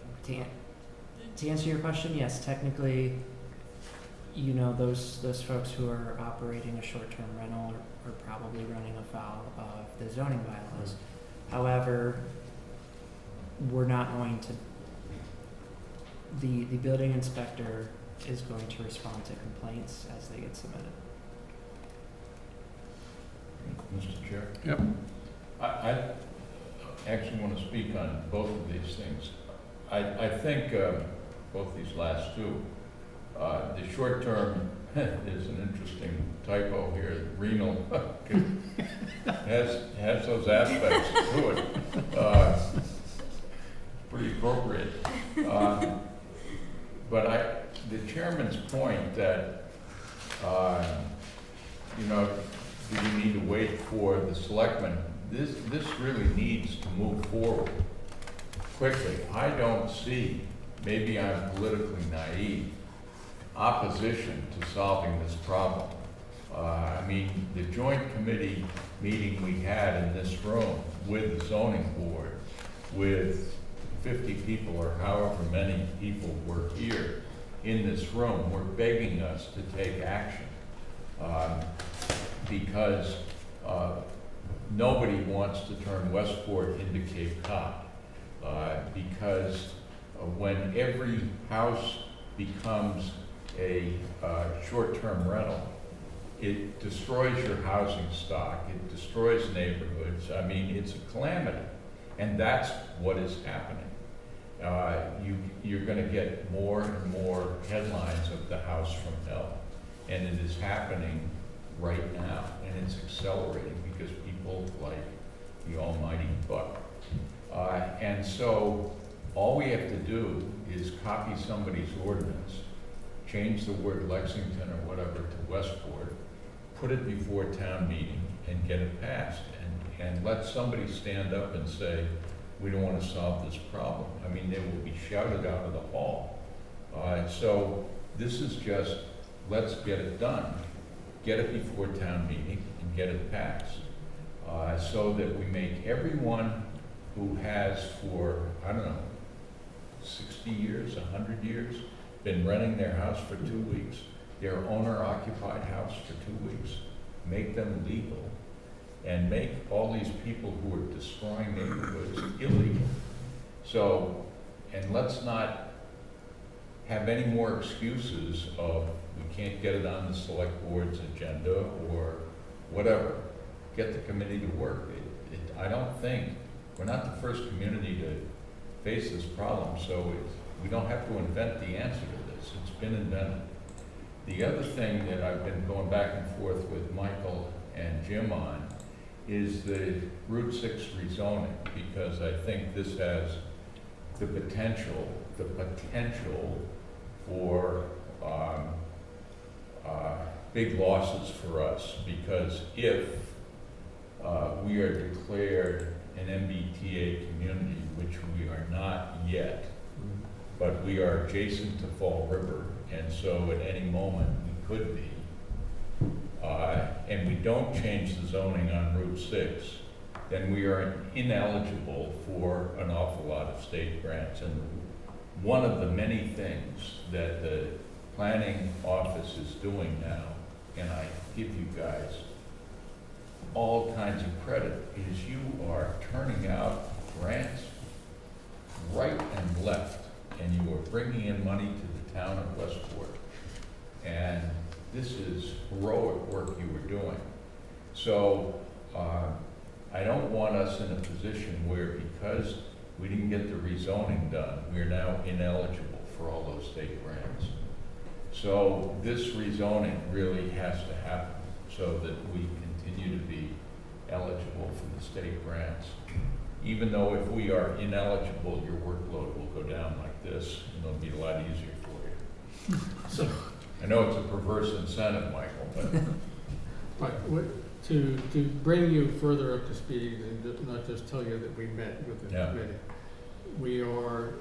to answer your question, yes, technically, those folks who are operating a short-term rental are probably running afoul of the zoning bylaws. However, we're not going to, the building inspector is going to respond to complaints as they get submitted. Mr. Chair? Yep. I actually want to speak on both of these things. I think both these last two, the short term is an interesting typo here. Renal has those aspects to it. Pretty appropriate. But the chairman's point that, do we need to wait for the selectmen? This really needs to move forward quickly. I don't see, maybe I'm politically naive, opposition to solving this problem. The joint committee meeting we had in this room with the zoning board, with 50 people or however many people were here in this room were begging us to take action. Because nobody wants to turn Westport into Cape Cod. Because when every house becomes a short-term rental, it destroys your housing stock, it destroys neighborhoods. I mean, it's a calamity, and that's what is happening. You're going to get more and more headlines of the house from hell, and it is happening right now, and it's accelerating because people like the almighty buck. And so all we have to do is copy somebody's ordinance, change the word Lexington or whatever to Westport, put it before town meeting and get it passed, and let somebody stand up and say, we don't want to solve this problem. I mean, they will be shouted out of the hall. So this is just, let's get it done, get it before town meeting and get it passed, so that we make everyone who has for, I don't know, 60 years, 100 years, been renting their house for 2 weeks, their owner-occupied house for 2 weeks, make them legal, and make all these people who are destroying neighborhoods illegal. So, and let's not have any more excuses of we can't get it on the select board's agenda or whatever. Get the committee to work. I don't think, we're not the first community to face this problem, so we don't have to invent the answer to this. It's been invented. The other thing that I've been going back and forth with Michael and Jim on is the Route 6 rezoning, because I think this has the potential for big losses for us, because if we are declared an MBTA community, which we are not yet, but we are adjacent to Fall River, and so at any moment we could be, and we don't change the zoning on Route 6, then we are ineligible for an awful lot of state grants. And one of the many things that the planning office is doing now, and I give you guys all kinds of credit, is you are turning out grants right and left, and you are bringing in money to the town of Westport. And this is heroic work you were doing. So I don't want us in a position where, because we didn't get the rezoning done, we are now ineligible for all those state grants. So this rezoning really has to happen so that we continue to be eligible for the state grants. Even though if we are ineligible, your workload will go down like this, and it'll be a lot easier for you. So, I know it's a perverse incentive, Michael, but to bring you further up to speed and not just tell you that we met with the committee, we are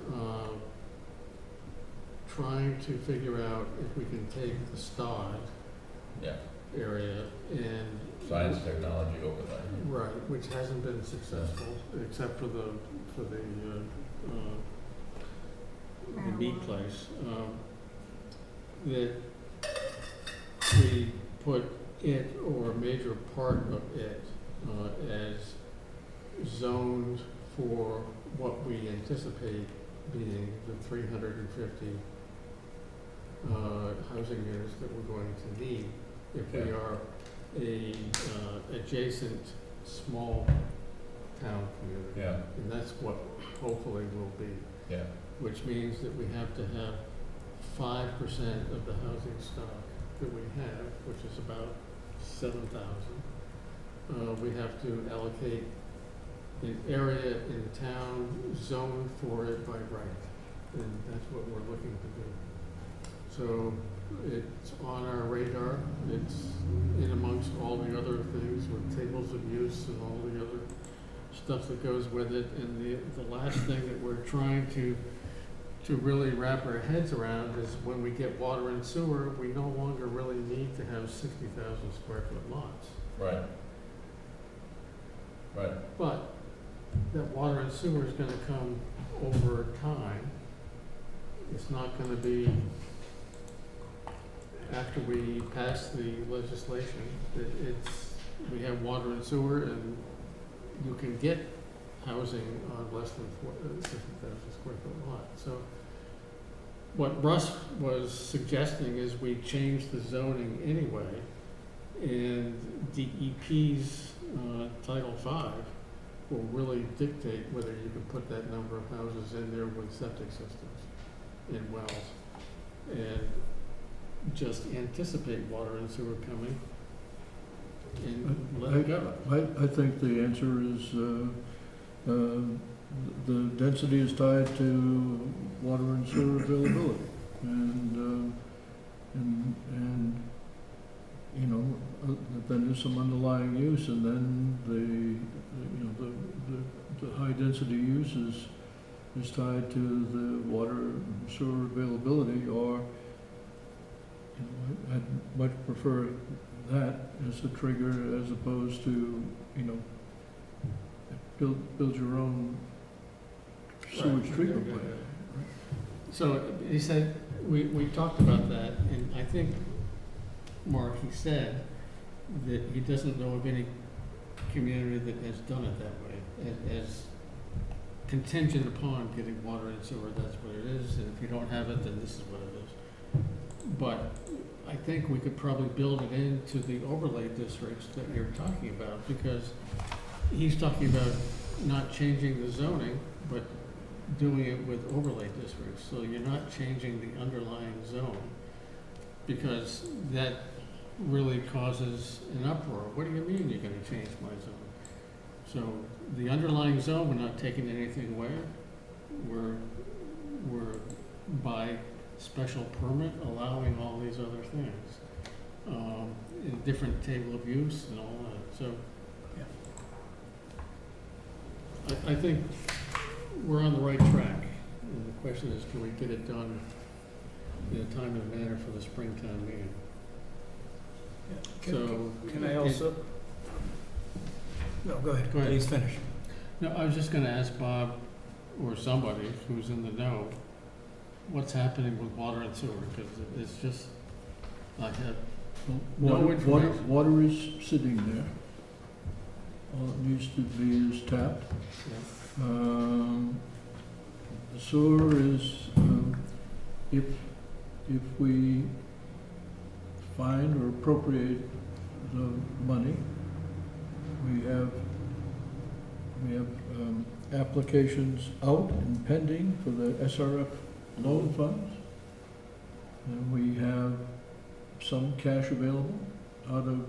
trying to figure out if we can take the STOD area and science technology overlay. Right, which hasn't been successful, except for the meat place. That we put it, or a major part of it, as zoned for what we anticipate being the 350 housing units that we're going to need if we are a adjacent small town community. Yeah. And that's what hopefully will be. Yeah. Which means that we have to have 5% of the housing stock that we have, which is about 7,000. We have to allocate an area in town zoned for it by right, and that's what we're looking to do. So it's on our radar. It's in amongst all the other things with tables of use and all the other stuff that goes with it. And the last thing that we're trying to really wrap our heads around is when we get water and sewer, we no longer really need to have 60,000 square foot lots. Right. Right. But that water and sewer is gonna come over time. It's not gonna be after we pass the legislation, that we have water and sewer, and you can get housing on less than 50,000 square foot lot. So what Russ was suggesting is we change the zoning anyway, and DEP's Title V will really dictate whether you can put that number of houses in there with septic systems and wells. And just anticipate water and sewer coming and let it go. I think the answer is, the density is tied to water and sewer availability. And, you know, then there's some underlying use, and then the high density use is tied to the water and sewer availability, or, you know, I'd much prefer that as a trigger as opposed to, you know, build your own sewage treatment plant. So he said, we talked about that, and I think, Mark, he said that he doesn't know of any community that has done it that way, as contingent upon getting water and sewer, that's what it is, and if you don't have it, then this is what it is. But I think we could probably build it into the overlay districts that you're talking about, because he's talking about not changing the zoning, but doing it with overlay districts. So you're not changing the underlying zone, because that really causes an uproar. What do you mean you're gonna change my zone? So the underlying zone, we're not taking anything away. We're by special permit allowing all these other things, in different table of use and all that. So I think we're on the right track. And the question is, can we get it done in a timely manner for the springtime meeting? So, Can I also? No, go ahead. Go ahead. Please finish. No, I was just gonna ask Bob, or somebody who's in the know, what's happening with water and sewer, because it's just, I have no information. Water is sitting there. All it needs to be is tapped. The sewer is, if we find or appropriate the money, we have applications out and pending for the SRF loan funds. And we have some cash available out of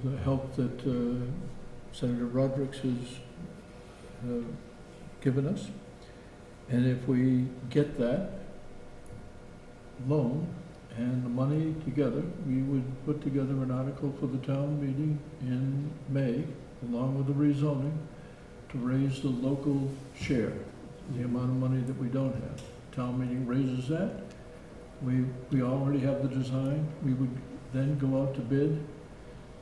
the help that Senator Rodericks has given us. And if we get that loan and the money together, we would put together an article for the town meeting in May, along with the rezoning, to raise the local share, the amount of money that we don't have. Town meeting raises that. We already have the design. We would then go out to bid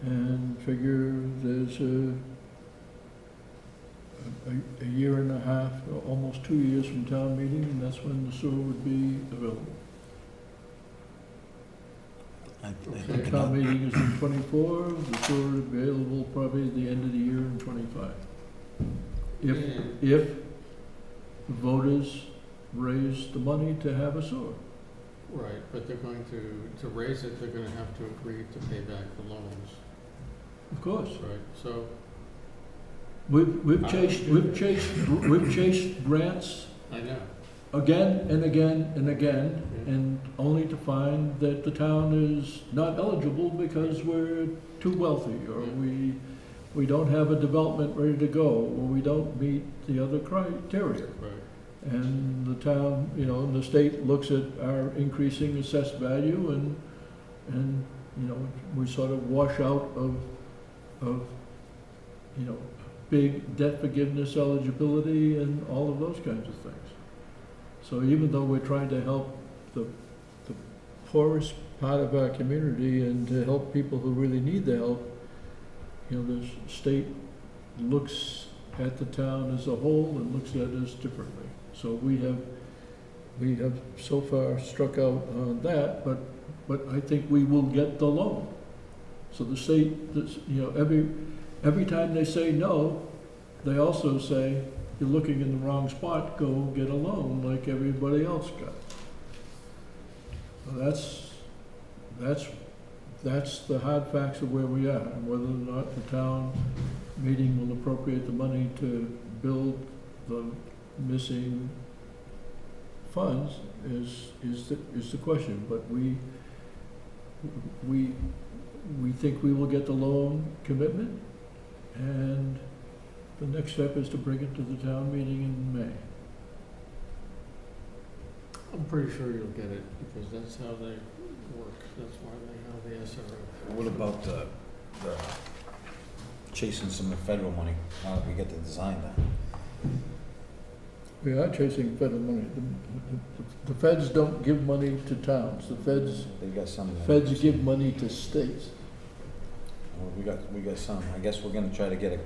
and figure there's a year and a half, almost 2 years from town meeting, and that's when the sewer would be available. The town meeting is in '24, the sewer is available probably at the end of the year in '25. If the voters raise the money to have a sewer. Right, but they're going to raise it, they're gonna have to agree to pay back the loans. Of course. Right, so. We've chased grants I know. again and again and again, and only to find that the town is not eligible because we're too wealthy, or we don't have a development ready to go, or we don't meet the other criteria. Right. And the town, you know, the state looks at our increasing assessed value, and you know, we sort of wash out of you know, big debt forgiveness eligibility and all of those kinds of things. So even though we're trying to help the poorest part of our community and to help people who really need the help, you know, the state looks at the town as a whole and looks at us differently. So we have so far struck out on that, but I think we will get the loan. So the state, every time they say no, they also say, you're looking in the wrong spot, go get a loan like everybody else got. So that's the hard facts of where we are, and whether or not the town meeting will appropriate the money to build the missing funds is the question. But we think we will get the loan commitment, and the next step is to bring it to the town meeting in May. I'm pretty sure you'll get it, because that's how they work, that's why they have the SRF. What about the chasing some of the federal money, now that we get the design done? We are chasing federal money. The feds don't give money to towns. The They got some. feds give money to states. Well, we got some. I guess we're gonna try to get a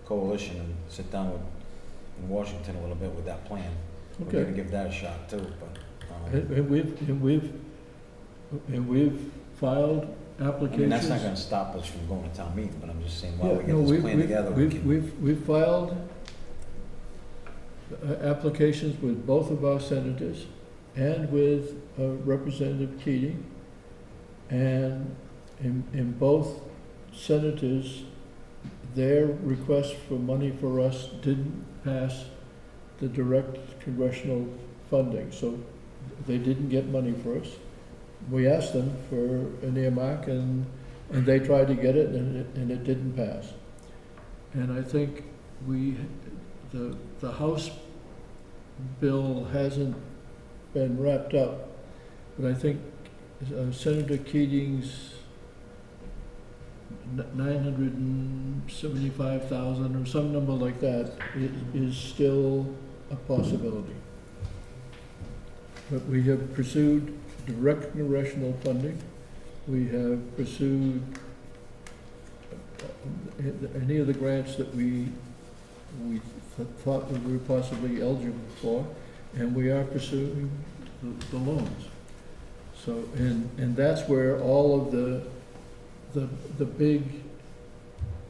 coalition and sit down in Washington a little bit with that plan. We're Okay. gonna give that a shot too, but, And we've filed I applications. mean, that's not gonna stop us from going to town meeting, but I'm just saying, while we Yeah, no, get this plan together, we can. We've filed applications with both of our senators and with Representative Keating. And in both senators, their request for money for us didn't pass the direct congressional funding, so they didn't get money for us. We asked them for an earmark, and they tried to get it, and it didn't pass. And I think the House bill hasn't been wrapped up, but I think Senator Keating's $975,000 or some number like that is still a possibility. But we have pursued direct congressional funding. We have pursued any of the grants that we thought that we were possibly eligible for, and we are pursuing the loans. So, and that's where all of the big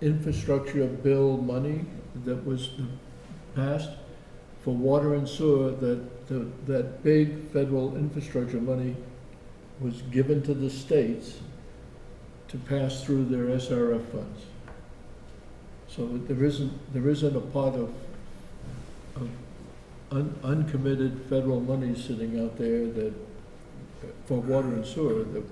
infrastructure bill money that was passed for water and sewer, that big federal infrastructure money was given to the states to pass through their SRF funds. So there isn't a pot of uncommitted federal money sitting out there that, for water and sewer, that,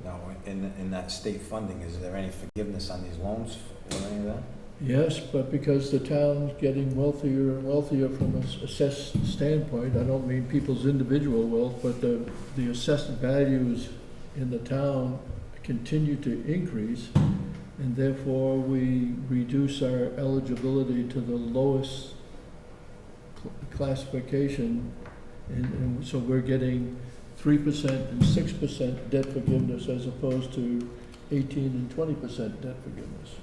Now, in that state funding, is there any forgiveness on these loans or any of that? Yes, but because the town's getting wealthier and wealthier from an assessed standpoint, I don't mean people's individual wealth, but the assessed values in the town continue to increase, and therefore we reduce our eligibility to the lowest classification, and so we're getting 3% and 6% debt forgiveness as opposed to 18 and 20% debt forgiveness.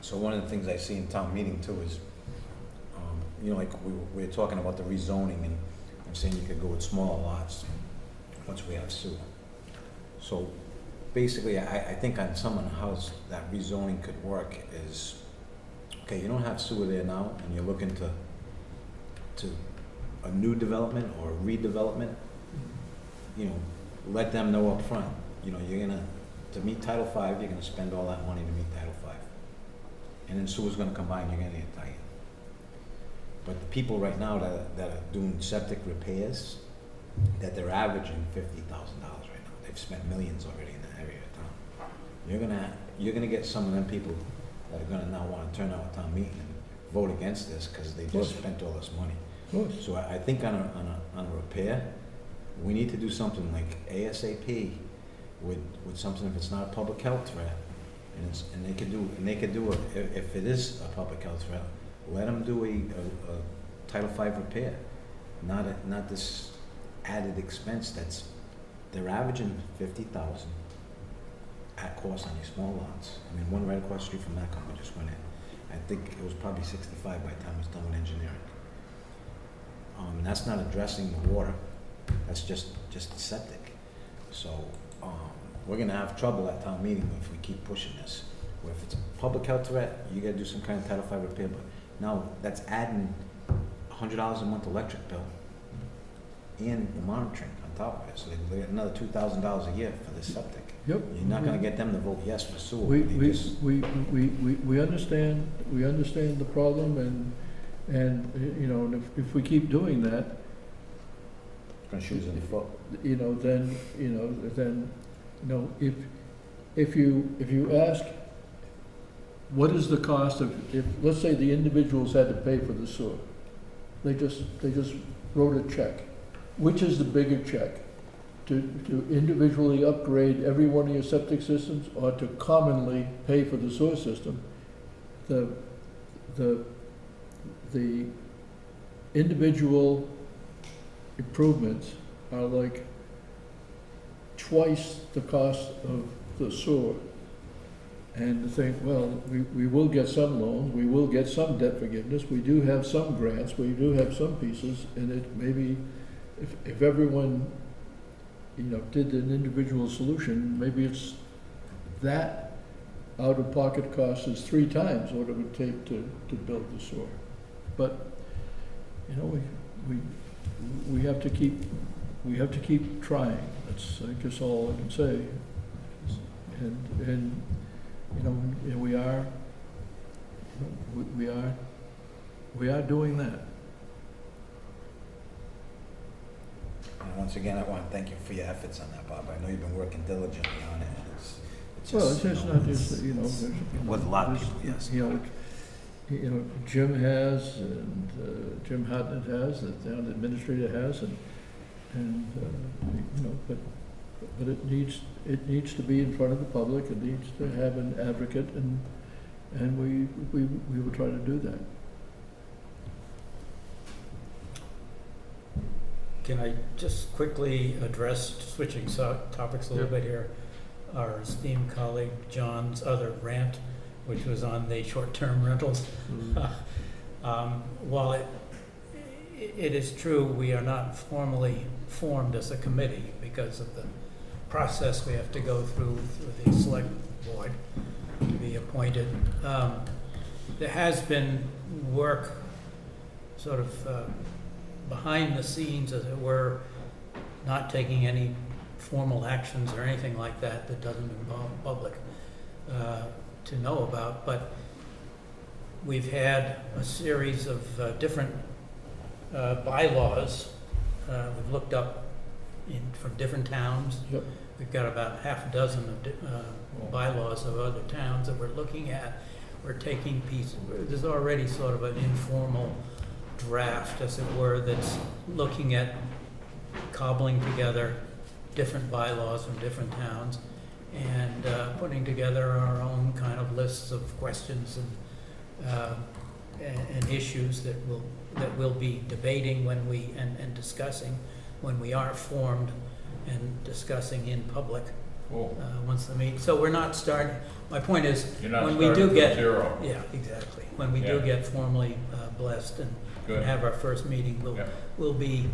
So one of the things I see in town meeting too is, like we were talking about the rezoning, and I'm saying you could go with smaller lots once we have sewer. So basically, I think on some of the house, that rezoning could work is, okay, you don't have sewer there now, and you're looking to a new development or redevelopment, let them know up front, you're gonna, to meet Title V, you're gonna spend all that money to meet Title V. And then sewer's gonna combine, you're gonna get tight. But the people right now that are doing septic repairs, that they're averaging $50,000 right now. They've spent millions already in that area of town. You're gonna get some of them people that are gonna now wanna turn out a town meeting and vote against this because they just spent all this money. So I think on a repair, we need to do something like ASAP with something, if it's not a public health threat. And they could do if it is a public health threat, let them do a Title V repair, not this added expense they're averaging $50,000. at cost on these small lots. I mean, one right across the street from that company just went in. I think it was probably 65 by the time it was done with engineering. And that's not addressing the water, that's just the septic. So, we're gonna have trouble at town meeting if we keep pushing this. Where if it's a public health threat, you gotta do some kind of Title V repair, but now that's adding $100 a month electric bill and the monitoring on top of it, so they get another $2,000 a year for this septic. Yep. You're not gonna get them to vote yes for sewer. We, They we understand the problem, and, you know, and if we keep doing that, gonna shoot us in the foot. you know, then, if you ask, what is the cost of, if, let's say the individuals had to pay for the sewer, they just wrote a check. Which is the bigger check? To individually upgrade every one of your septic systems, or to commonly pay for the sewer system? The individual improvements are like twice the cost of the sewer. And to think, well, we will get some loans, we will get some debt forgiveness, we do have some grants, we do have some pieces, and it maybe, if everyone, you know, did an individual solution, maybe it's that out-of-pocket cost is 3 times what it would take to build the sewer. But, you know, we have to keep trying. That's, I guess, all I can say. And you know, we are doing that. And once again, I want to thank you for your efforts on that, Bob. I know you've been working diligently on it, and it's Well, just, it's just not just, you know, there's, with a lot of there's, people, yes. You know, Jim has, and Jim Hartnett has, the town administrator has, and you know, but it needs to be in front of the public. It needs to have an advocate, and we will try to do that. Can I just quickly address, switching topics a little bit here, our esteemed colleague John's other rant, which was on the short-term rentals. While it is true we are not formally formed as a committee because of the process we have to go through the select board to be appointed, there has been work sort of behind the scenes, as it were, not taking any formal actions or anything like that that doesn't involve public to know about. But we've had a series of different bylaws we've looked up from different towns. Yep. We've got about half a dozen of bylaws of other towns that we're looking at. We're taking pieces. There's already sort of an informal draft, as it were, that's looking at cobbling together different bylaws from different towns and putting together our own kind of lists of questions and issues that we'll be debating when we and discussing when we are formed and discussing in public once the meeting. So we're not starting. My point is, You're not when we starting do from get zero. yeah, exactly. When we do get formally blessed and Good. have our first meeting, we'll be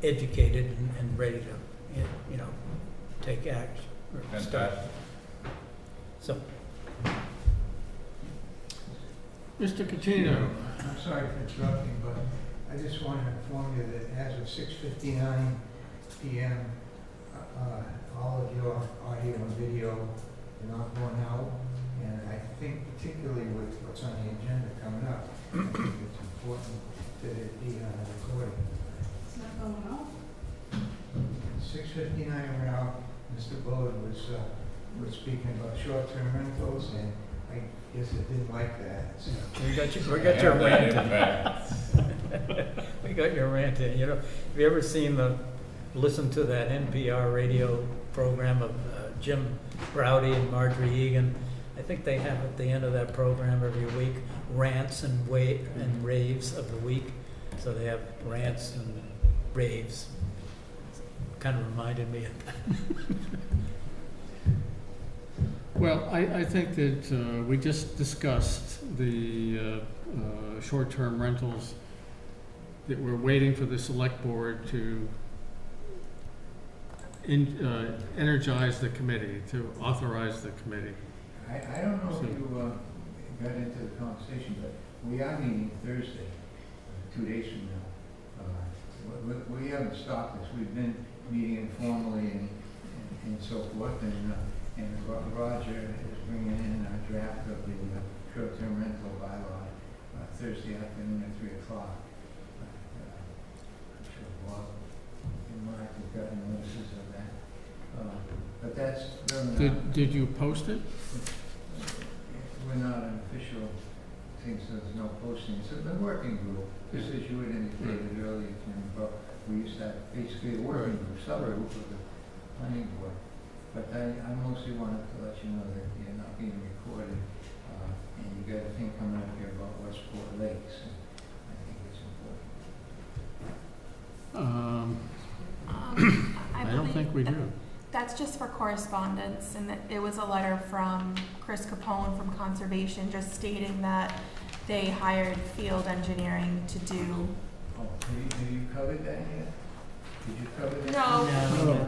educated and ready to, you know, take action. or start. Fantastic. So, Mr. Catino. I'm sorry for interrupting, but I just want to inform you that as of 6:59 PM, all of your audio and video are not going out, and I think particularly with what's on the agenda coming up, I think it's important that it be on a recording. It's not going out? 6:59 went out, Mr. Bullard was speaking about short-term rentals, and I guess it didn't like that. So we got your rant. Back. We got your rant in. You know, have you ever listened to that NPR radio program of Jim Browdy and Marjorie Egan? I think they have at the end of that program every week rants and raves of the week. So they have rants and raves. Kind of reminded me of that. Well, I think that we just discussed the short-term rentals, that we're waiting for the select board to energize the committee, to authorize the committee. I don't know if you got into the conversation, but we are meeting Thursday, 2 days from now. We haven't stopped this. We've been meeting informally and so forth, and Roger is bringing in a draft of the short-term rental bylaw Thursday afternoon at 3 o'clock. I'm sure Bob and Mark have gotten notices of that. But that's really not, Did you post it? we're not an official thing, so there's no posting. It's a working group, just as you had indicated earlier, Tim, but we used to have basically a working group, subgroup of the planning board. But I mostly wanted to let you know that you're not being recorded, and you got a thing coming up here about Westport Lakes, and I think it's important. I don't believe think we do. That's just for correspondence, and that it was a letter from Chris Capone from Conservation, just stating that they hired field engineering to do. Oh, have you covered that yet? Did you cover that? No,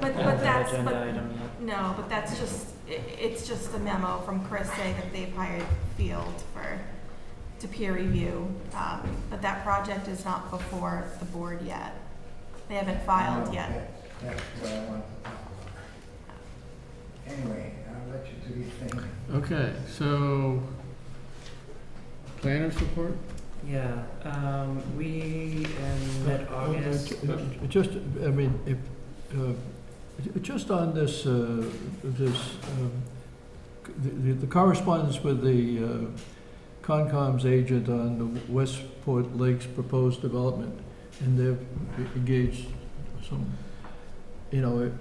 but that's, Agenda but, item yet. no, but that's just, it's just a memo from Chris saying that they've hired field to peer review. But that project is not before the board yet. They haven't filed yet. That's what I wanted to talk about. Anyway, I'll let you do your thing. Okay, so, planner's report? Yeah, we in mid-August. Just, I mean, if, just on this, the correspondence with the Concom's agent on the Westport Lakes proposed development, and they've engaged some, you know,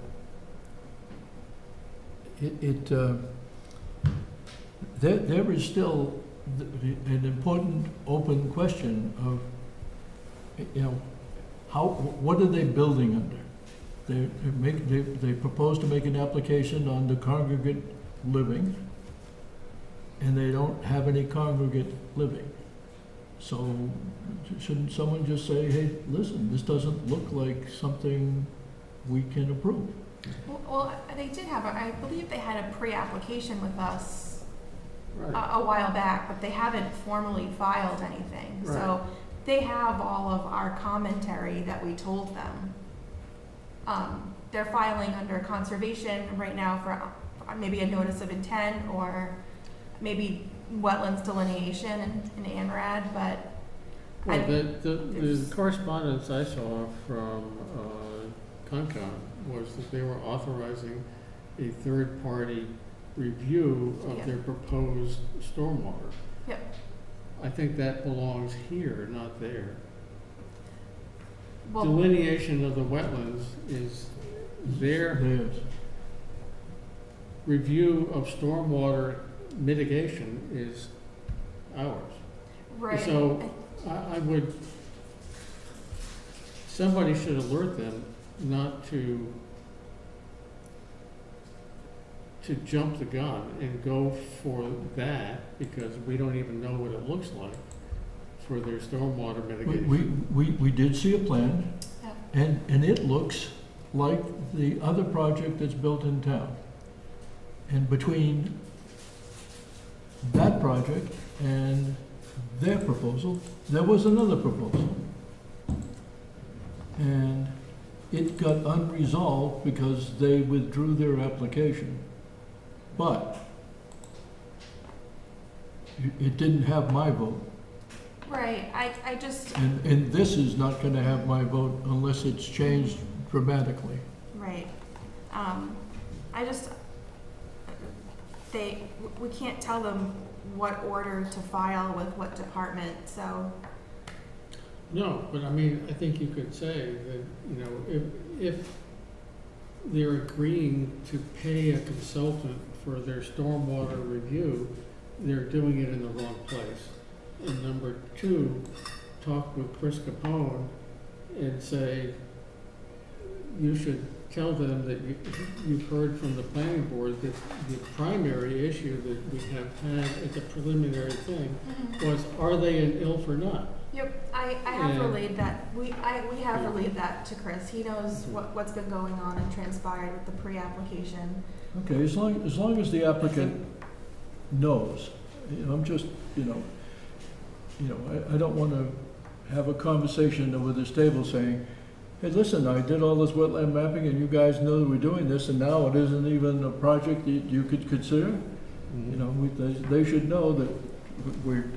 there is still an important open question of, you know, what are they building under? They propose to make an application on the congregate living, and they don't have any congregate living. So shouldn't someone just say, hey, listen, this doesn't look like something we can approve? Well, they did have, I believe they had a pre-application with us Right. a while back, but they haven't formally filed anything. So they have all of our commentary that we told them. They're filing under conservation right now for maybe a notice of intent or maybe wetlands delineation in ANRAD, but Well, the correspondence I saw from Concom was that they were authorizing a third-party review of Yeah. their proposed stormwater. Yep. I think that belongs here, not there. well, Delineation of the wetlands is their Yes. review of stormwater mitigation is ours. right. So I would, somebody should alert them not to jump the gun and go for that, because we don't even know what it looks like for their stormwater mitigation. We did see a plan, Yeah. and it looks like the other project that's built in town. And between that project and their proposal, there was another proposal. And it got unresolved because they withdrew their application. But it didn't have my vote. Right, I just, And this is not gonna have my vote unless it's changed dramatically. right. I just, we can't tell them what order to file with what department, so, No, but I mean, I think you could say that, you know, if they're agreeing to pay a consultant for their stormwater review, they're doing it in the wrong place. And number two, talk with Chris Capone and say, you should tell them that you've heard from the planning board that the primary issue that we have had at the preliminary thing was, are they in ILF or not? Yep, I have And- relayed that, we have relayed that to Chris. He knows what's been going on and transpired with the pre-application. Okay, as long as the applicant knows, I'm just, I don't want to have a conversation over this table saying, hey, listen, I did all this wetland mapping and you guys know that we're doing this and now it isn't even a project that you could consider. They should know that we're,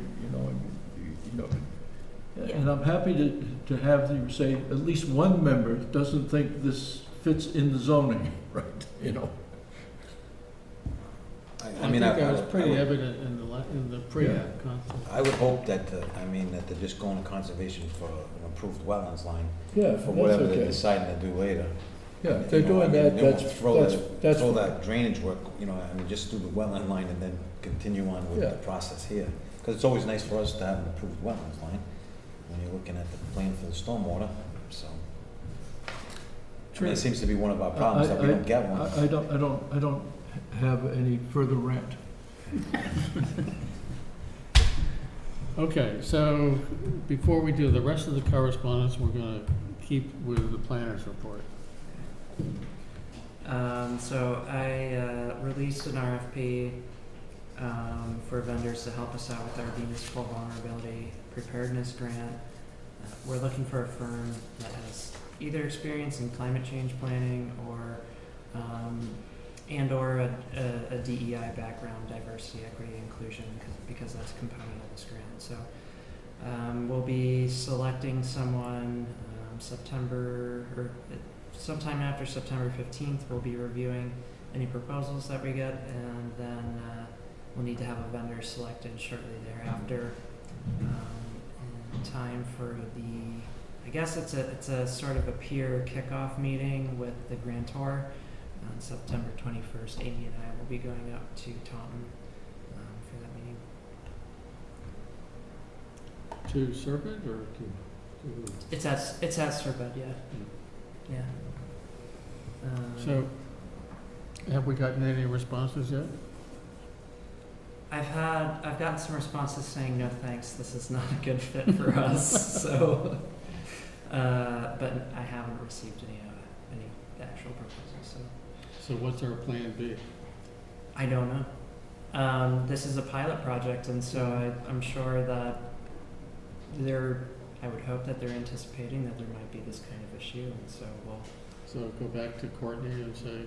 and I'm happy to have you say at least one member doesn't think this fits in the zoning, right, I think that was pretty evident in the pre-app concept. I would hope that they're just going to conservation for an approved wetlands line, Yeah, for that's whatever they're okay. deciding to do later. Yeah, if they're doing that, They won't that's, throw that drainage work, just do the wetland line and then continue on with Yeah. the process here. Because it's always nice for us to have an approved wetlands line when you're looking at the plan for the stormwater, so. It seems to be one of our problems, that we don't get one. I don't have any further rant. Okay, so before we do the rest of the correspondence, we're gonna keep with the planner's report. So I released an RFP for vendors to help us out with our municipal vulnerability preparedness grant. We're looking for a firm that has either experience in climate change planning or a DEI background, diversity, equity, inclusion, because that's a component of this grant. So we'll be selecting someone sometime after September 15th. We'll be reviewing any proposals that we get, and then we'll need to have a vendor selected shortly thereafter. In time for I guess it's a sort of a peer kickoff meeting with the grantor on September 21st. Amy and I will be going up to Taunton for that meeting. To Serpent or to? It's at Serpent, yeah. Yeah. So, have we gotten any responses yet? I've gotten some responses saying no thanks, this is not a good fit for us. So, but I haven't received any actual proposals. So what's our plan B? I don't know. This is a pilot project, and so I'm sure that I would hope that they're anticipating that there might be this kind of issue, and so we'll. So go back to Courtney and say,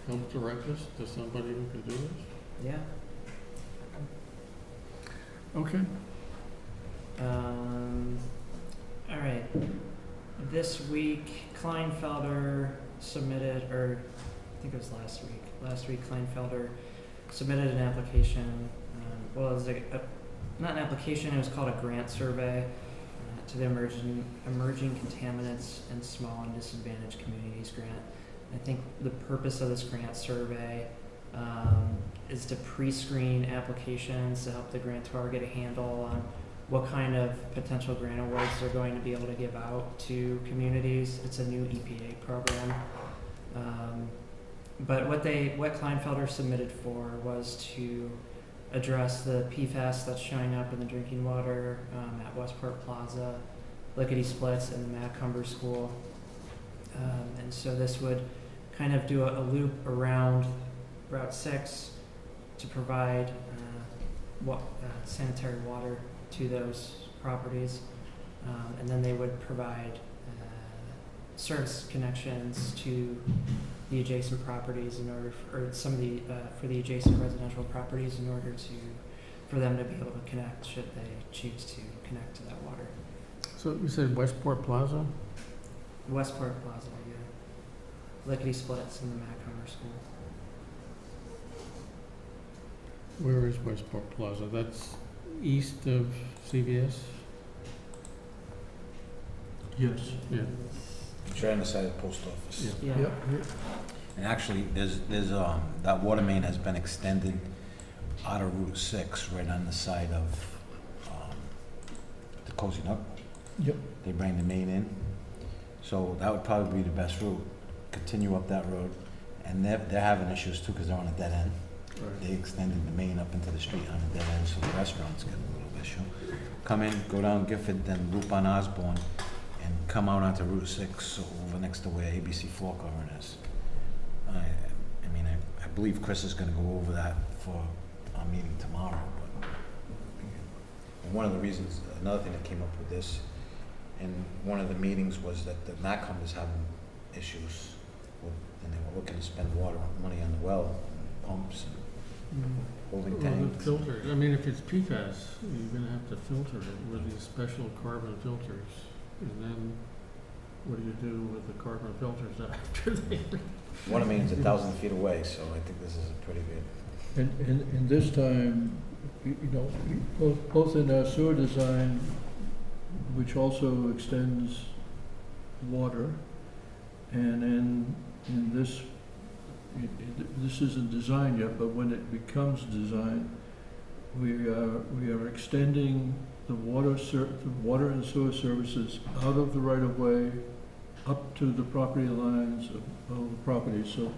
help direct us to somebody who can do this? Yeah. Okay. All right. This week, Kleinfelder submitted, or I think it was last week. Last week, Kleinfelder submitted an application. It was not an application. It was called a grant survey to the emerging contaminants in small and disadvantaged communities grant. I think the purpose of this grant survey is to pre-screen applications to help the grantor get a handle on what kind of potential grant awards they're going to be able to give out to communities. It's a new EPA program. But what Kleinfelder submitted for was to address the PFAS that's showing up in the drinking water at Westport Plaza, Lickety Splits, and the Macomber School. And so this would kind of do a loop around Route 6 to provide sanitary water to those properties. And then they would provide service connections to the adjacent properties in order for the adjacent residential properties in order for them to be able to connect should they choose to connect to that water. So you said Westport Plaza? Westport Plaza, yeah. Lickety Splits in the Macomber School. Where is Westport Plaza? That's east of CVS? Yes. Yeah. It's right on the side of the post office. Yeah. Yep. And actually, there's that water main has been extended out of Route 6, right on the side of the Cozy Nook. Yep. They bring the main in. So that would probably be the best route, continue up that road. And they're having issues too, because they're on a dead end. They extended the main up into the street on a dead end, so the restaurant's getting a little issue. Come in, go down Gifford, then loop on Osborne, and come out onto Route 6 over next to where ABC floor covering is. I mean, I believe Chris is gonna go over that for our meeting tomorrow, but and one of the reasons, another thing that came up with this, in one of the meetings was that the MACCOM is having issues with, and they were looking to spend money on the well, and pumps and holding Well, the tanks. filters, I mean, if it's PFAS, you're gonna have to filter it with these special carbon filters. And then what do you do with the carbon filters after they? One of them is 1,000 feet away, so I think this is a pretty good. And this time, you know, both in our sewer design, which also extends water, and in this, this isn't designed yet, but when it becomes designed, we are extending the water and sewer services out of the right-of-way up to the property lines of the property, so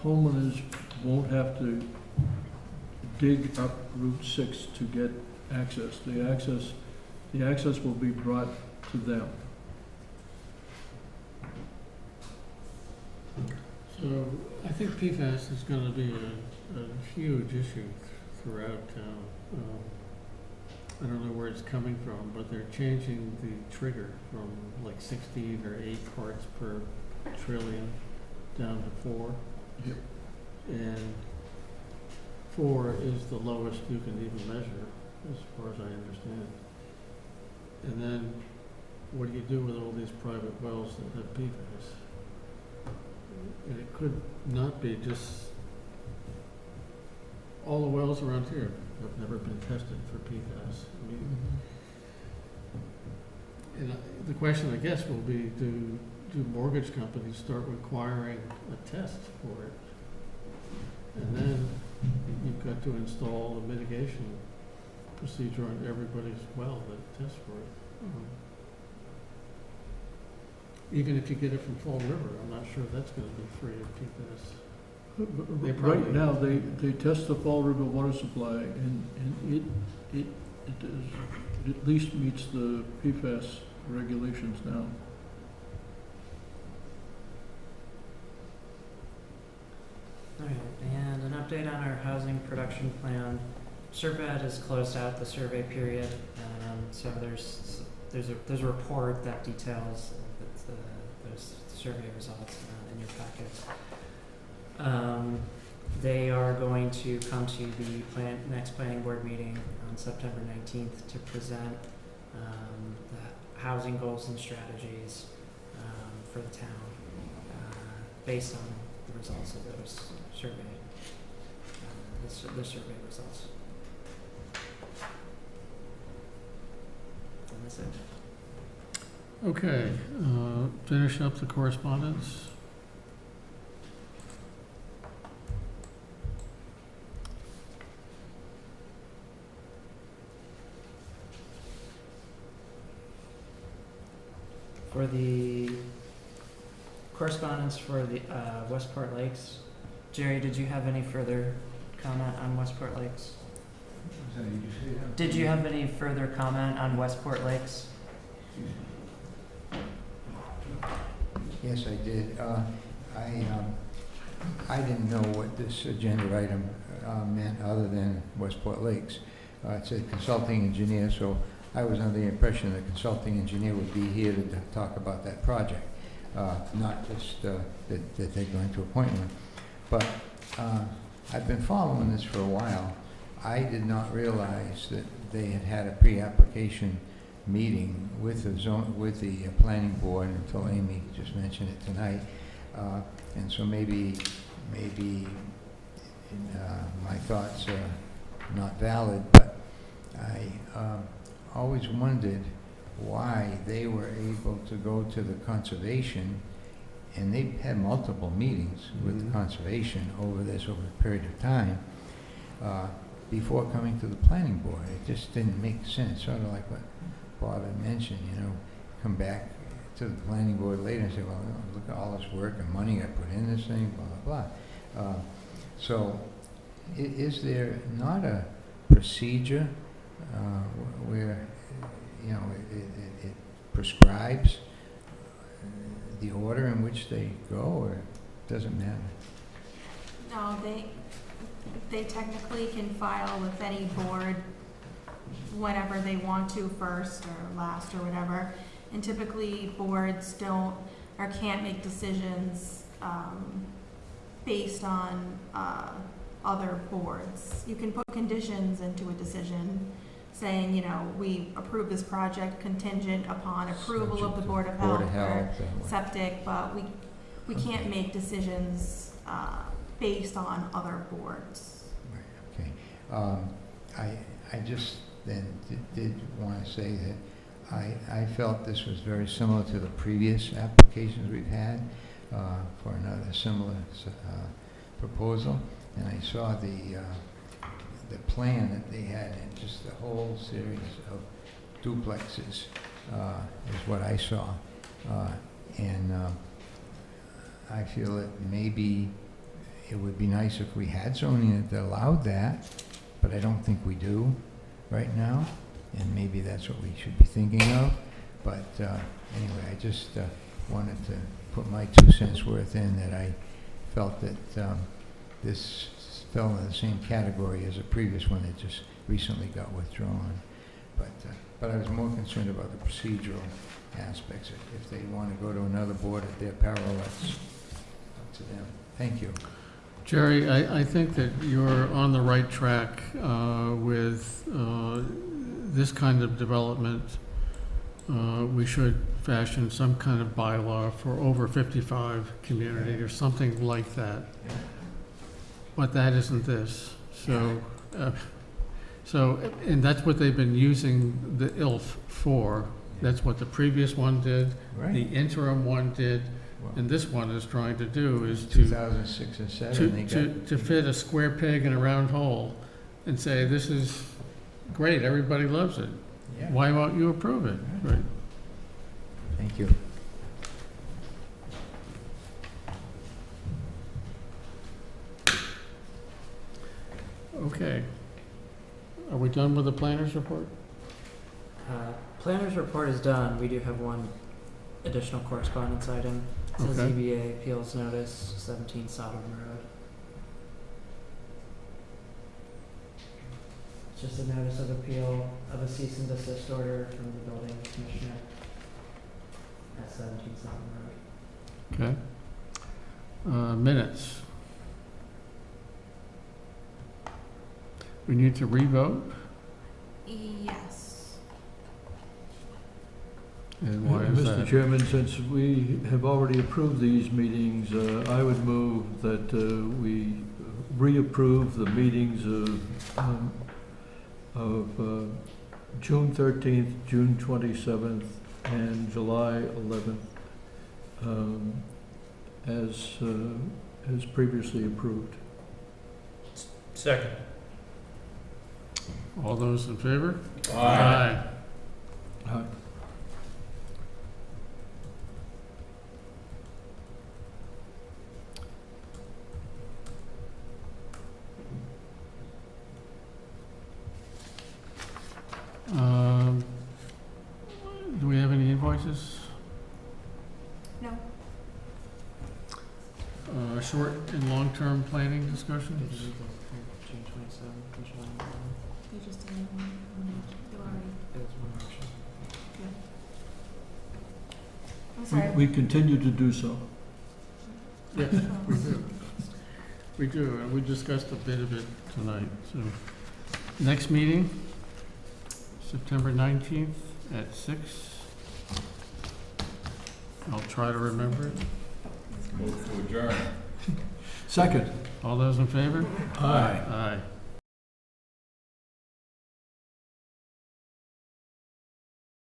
homeowners won't have to dig up Route 6 to get access. The access will be brought to them. So I think PFAS is gonna be a huge issue throughout town. I don't know where it's coming from, but they're changing the trigger from like 16 or 8 parts per trillion down to 4. Yep. And 4 is the lowest you can even measure, as far as I understand. And then what do you do with all these private wells that have PFAS? And it could not be just, all the wells around here have never been tested for PFAS. I mean, and the question, I guess, will be, do mortgage companies start requiring a test for it? And then you've got to install a mitigation procedure on everybody's well that tests for it. Even if you get it from Fall River, I'm not sure that's gonna be free of PFAS. They Right probably- now, they test the Fall River water supply, and it at least meets the PFAS regulations now. Alright, and an update on our housing production plan. Serpad has closed out the survey period, so there's a report that details those survey results in your packet. They are going to come to the next planning board meeting on September 19th to present the housing goals and strategies for the town based on the results of those survey, the survey results. And that's it. Okay, finish up the correspondence. For the correspondence for the Westport Lakes, Jerry, did you have any further comment on Westport Lakes? Did you have any further comment on Westport Lakes? Yes, I did. I didn't know what this agenda item meant other than Westport Lakes. It said consulting engineer, so I was under the impression the consulting engineer would be here to talk about that project, not just that they're going to appoint one. But I've been following this for a while. I did not realize that they had a pre-application meeting with the planning board until Amy just mentioned it tonight, and so maybe my thoughts are not valid, but I always wondered why they were able to go to the conservation, and they had multiple meetings with the conservation over a period of time, before coming to the planning board. It just didn't make sense, sort of like what Bob had mentioned, come back to the planning board later and say, well, look at all this work and money I put in this thing, blah, blah, blah. So is there not a procedure where, you know, it prescribes the order in which they go, or it doesn't matter? No, they technically can file with any board whenever they want to, first or last or whatever. And typically boards don't or can't make decisions based on other boards. You can put conditions into a decision saying, you know, we approve this project contingent upon approval of the Board of Health or septic, but we can't make decisions based on other boards. Right, okay. I just then did want to say that I felt this was very similar to the previous applications we've had for another similar proposal, and I saw the plan that they had, and just the whole series of duplexes is what I saw, and I feel that maybe it would be nice if we had zoning that allowed that, but I don't think we do right now, and maybe that's what we should be thinking of. But anyway, I just wanted to put my 2 cents worth in, that I felt that this fell in the same category as a previous one that just recently got withdrawn. But I was more concerned about the procedural aspects. If they want to go to another board at their peril, that's up to them. Thank you. Jerry, I think that you're on the right track with this kind of development. We should fashion some kind of bylaw for over 55 community or something like that. But that isn't this. So, and that's what they've been using the ILF for. That's what the previous one did, Right. the interim one did, Well, and this one is trying to do is 2006 and 7, to fit a square peg in a round hole and say, this is great, everybody loves it. yeah. Why won't you approve it? Right. Thank you. Okay. Are we done with the planner's report? Planner's report is done. We do have one additional correspondence item. It's a Okay. ZBA appeals notice, 17 Sodom Road. It's just a notice of appeal of a cease and desist order from the building commissioner at 17 Sodom Road. Okay. Minutes. We need to revote, Yes. and why is Mr. that? Chairman, since we have already approved these meetings, I would move that we reapprove the meetings of June 13th, June 27th, and July 11th, as previously approved. Second. All those in favor? Aye. Aye. Do we have any invoices? No. Short and long-term planning Did discussions? you go for June 27th and July 11th? You just did one. You already. It was one motion. I'm sorry. We continue to do so. Yes, we do. We do, and we discussed a bit of it tonight, so. Next meeting, September 19th at 6. I'll try to remember it. Move to adjourn. Second. All those in favor? Aye. Aye.